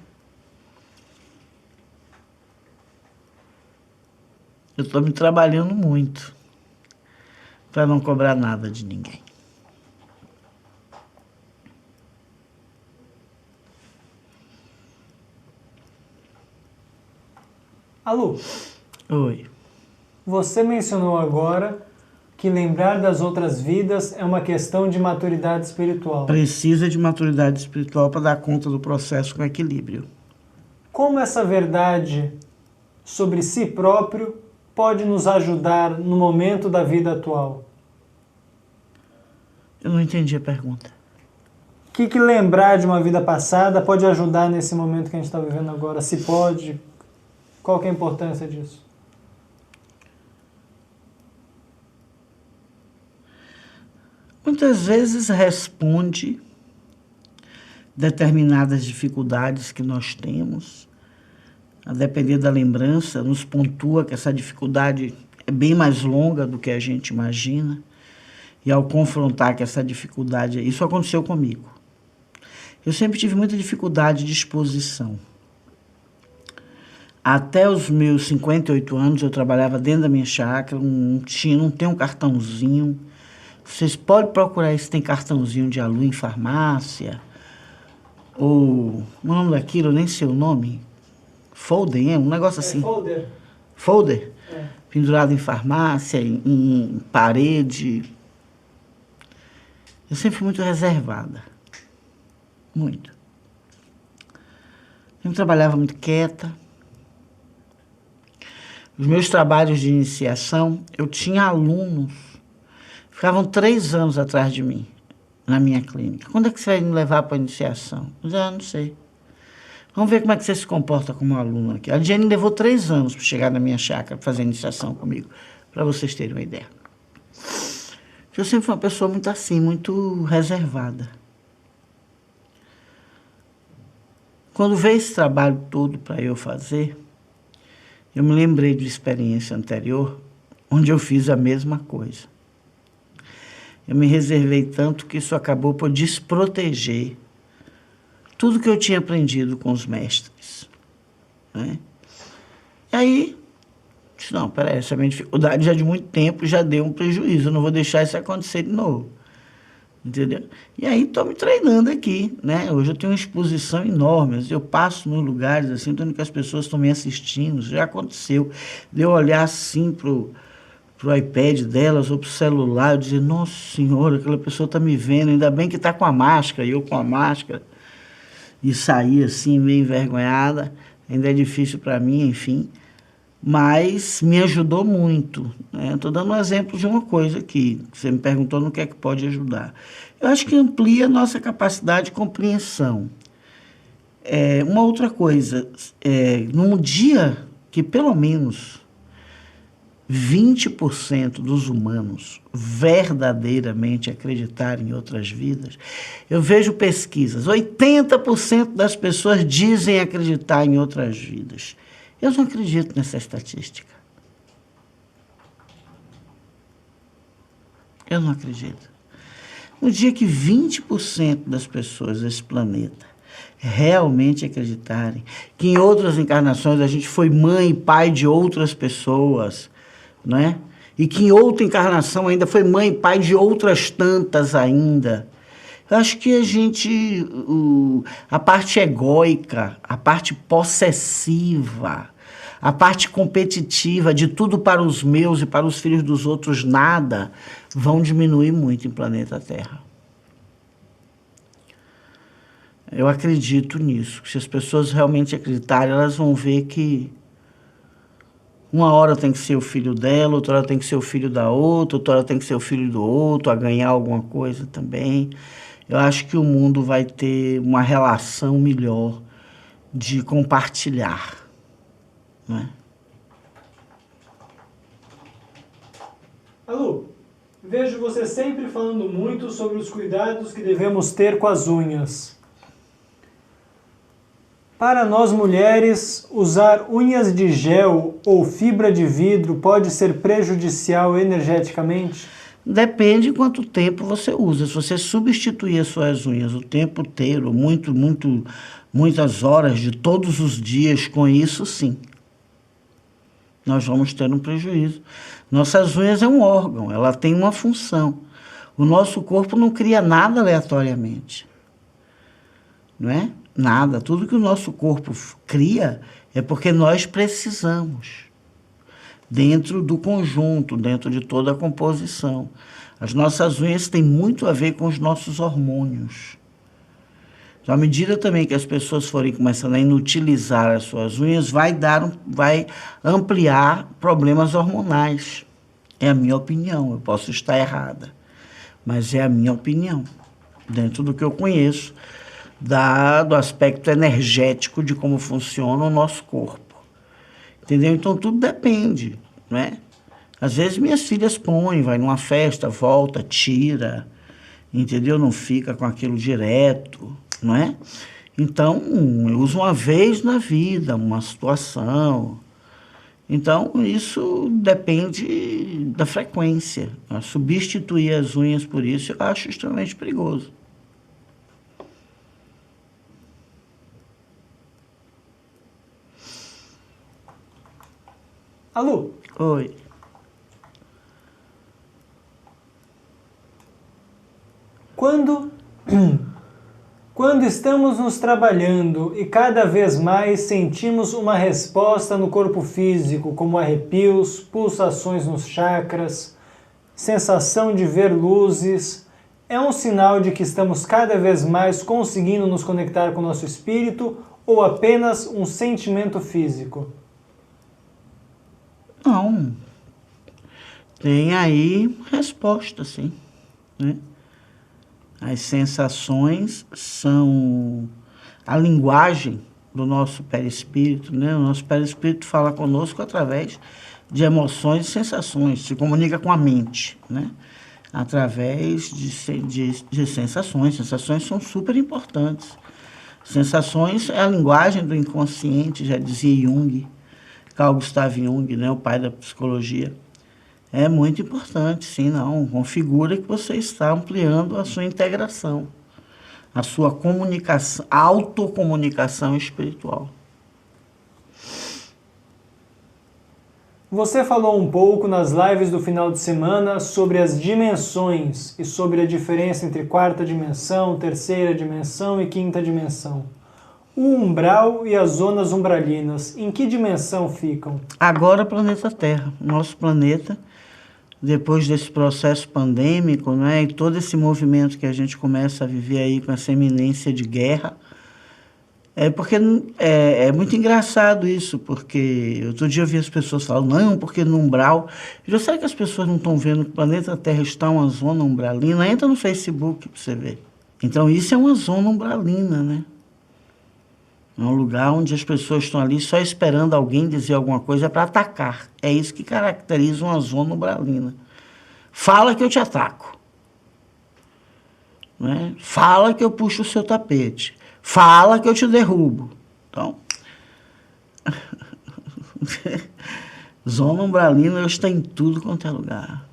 eu estou me trabalhando muito para não cobrar nada de ninguém. Alô, Oi. você mencionou agora que lembrar das outras vidas é uma questão de maturidade espiritual. Precisa de maturidade espiritual para dar conta do processo com equilíbrio. Como essa verdade sobre si próprio pode nos ajudar no momento da vida atual? Eu não entendi a pergunta. O que lembrar de uma vida passada pode ajudar nesse momento que a gente está vivendo agora? Se pode, qual que é a importância disso? Muitas vezes responde determinadas dificuldades que nós temos. A depender da lembrança, nos pontua que essa dificuldade é bem mais longa do que a gente imagina. E ao confrontar que essa dificuldade... Isso aconteceu comigo. Eu sempre tive muita dificuldade de exposição. Até os meus 58 anos, eu trabalhava dentro da minha chácara, não tem um cartãozinho. Vocês podem procurar se tem cartãozinho de aluno em farmácia, ou o nome daquilo, eu nem sei o nome, folder, um negócio assim. Folder. Folder? Pendurado em farmácia, em parede. Eu sempre fui muito reservada. Muito. Eu trabalhava muito quieta. Os meus trabalhos de iniciação, eu tinha alunos, ficavam 3 anos atrás de mim, na minha clínica. Quando é que você vai me levar para a iniciação? Eu disse, não sei. Vamos ver como é que você se comporta como aluno aqui. A Jenny levou 3 anos para chegar na minha chácara, para fazer a iniciação comigo, para vocês terem uma ideia. Eu sempre fui uma pessoa muito assim, muito reservada. Quando veio esse trabalho todo para eu fazer, eu me lembrei de uma experiência anterior, onde eu fiz a mesma coisa. Eu me reservei tanto que isso acabou por desproteger tudo que eu tinha aprendido com os mestres. Né? E aí, disse, não, peraí, essa minha dificuldade já de muito tempo já deu um prejuízo, eu não vou deixar isso acontecer de novo. Entendeu? E aí estou me treinando aqui, né? Hoje eu tenho uma exposição enorme, eu passo nos lugares assim, estou vendo que as pessoas estão me assistindo, já aconteceu, de eu olhar assim pro iPad delas ou pro celular, eu dizer, nossa senhora, aquela pessoa está me vendo, ainda bem que está com a máscara, e eu com a máscara, e sair assim meio envergonhada, ainda é difícil para mim, enfim, mas me ajudou muito. Estou dando um exemplo de uma coisa aqui, você me perguntou no que é que pode ajudar. Eu acho que amplia a nossa capacidade de compreensão. Uma outra coisa, num dia que pelo menos 20% dos humanos verdadeiramente acreditarem em outras vidas, eu vejo pesquisas, 80% das pessoas dizem acreditar em outras vidas. Eu não acredito nessa estatística. Eu não acredito. No dia que 20% das pessoas desse planeta realmente acreditarem que em outras encarnações a gente foi mãe e pai de outras pessoas, não é? E que em outra encarnação ainda foi mãe e pai de outras tantas ainda. Eu acho que a parte egóica, a parte possessiva, a parte competitiva de tudo para os meus e para os filhos dos outros, nada, vão diminuir muito em planeta Terra. Eu acredito nisso. Se as pessoas realmente acreditarem, elas vão ver que uma hora tem que ser o filho dela, outra hora tem que ser o filho da outra hora tem que ser o filho do outro, a ganhar alguma coisa também. Eu acho que o mundo vai ter uma relação melhor de compartilhar. Não é? Alô, Vejo você sempre falando muito sobre os cuidados que devemos ter com as unhas. Para nós mulheres, usar unhas de gel ou fibra de vidro pode ser prejudicial energeticamente? Depende quanto tempo você usa. Se você substituir as suas unhas o tempo inteiro, muitas horas de todos os dias com isso, sim. Nós vamos ter um prejuízo. Nossas unhas é um órgão, ela tem uma função. O nosso corpo não cria nada aleatoriamente. Não é? Nada. Tudo que o nosso corpo cria é porque nós precisamos. Dentro do conjunto, dentro de toda a composição. As nossas unhas têm muito a ver com os nossos hormônios. Então, à medida também que as pessoas forem começando a inutilizar as suas unhas, vai ampliar problemas hormonais. É a minha opinião, eu posso estar errada, mas é a minha opinião, dentro do que eu conheço, do aspecto energético de como funciona o nosso corpo. Entendeu? Então, tudo depende, né? Às vezes, minhas filhas põem, vai numa festa, volta, tira, entendeu? Não fica com aquilo direto, não é? Então, eu uso uma vez na vida, uma situação. Então, isso depende da frequência. Substituir as unhas por isso, eu acho extremamente perigoso. Alô? Oi. Quando estamos nos trabalhando e cada vez mais sentimos uma resposta no corpo físico, como arrepios, pulsações nos chakras, sensação de ver luzes, é um sinal de que estamos cada vez mais conseguindo nos conectar com o nosso espírito ou apenas um sentimento físico? Não. Tem aí resposta, sim, né? As sensações são a linguagem do nosso perispírito, né? O nosso perispírito fala conosco através de emoções e sensações, se comunica com a mente, né? Através de sensações. Sensações são super importantes. Sensações é a linguagem do inconsciente, já dizia Jung, Carl Gustav Jung, né? O pai da psicologia. É muito importante, sim, não. Configura que você está ampliando a sua integração, a sua comunicação, autocomunicação espiritual. Você falou um pouco nas lives do final de semana sobre as dimensões e sobre a diferença entre quarta dimensão, terceira dimensão e quinta dimensão. O umbral e as zonas umbralinas, em que dimensão ficam? Agora, planeta Terra, nosso planeta, depois desse processo pandêmico, né, e todo esse movimento que a gente começa a viver aí com essa iminência de guerra, porque é muito engraçado isso, porque outro dia eu vi as pessoas falando, não, porque no umbral... Já será que as pessoas não estão vendo que o planeta Terra está uma zona umbralina? Entra no Facebook para você ver. Então, isso é uma zona umbralina, né? É um lugar onde as pessoas estão ali só esperando alguém dizer alguma coisa para atacar. É isso que caracteriza uma zona umbralina. Fala que eu te ataco. Né? Fala que eu puxo o seu tapete. Fala que eu te derrubo. Então, zona umbralina está em tudo quanto é lugar.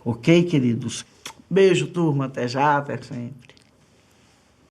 Ok, queridos? Beijo, turma. Até já, até sempre.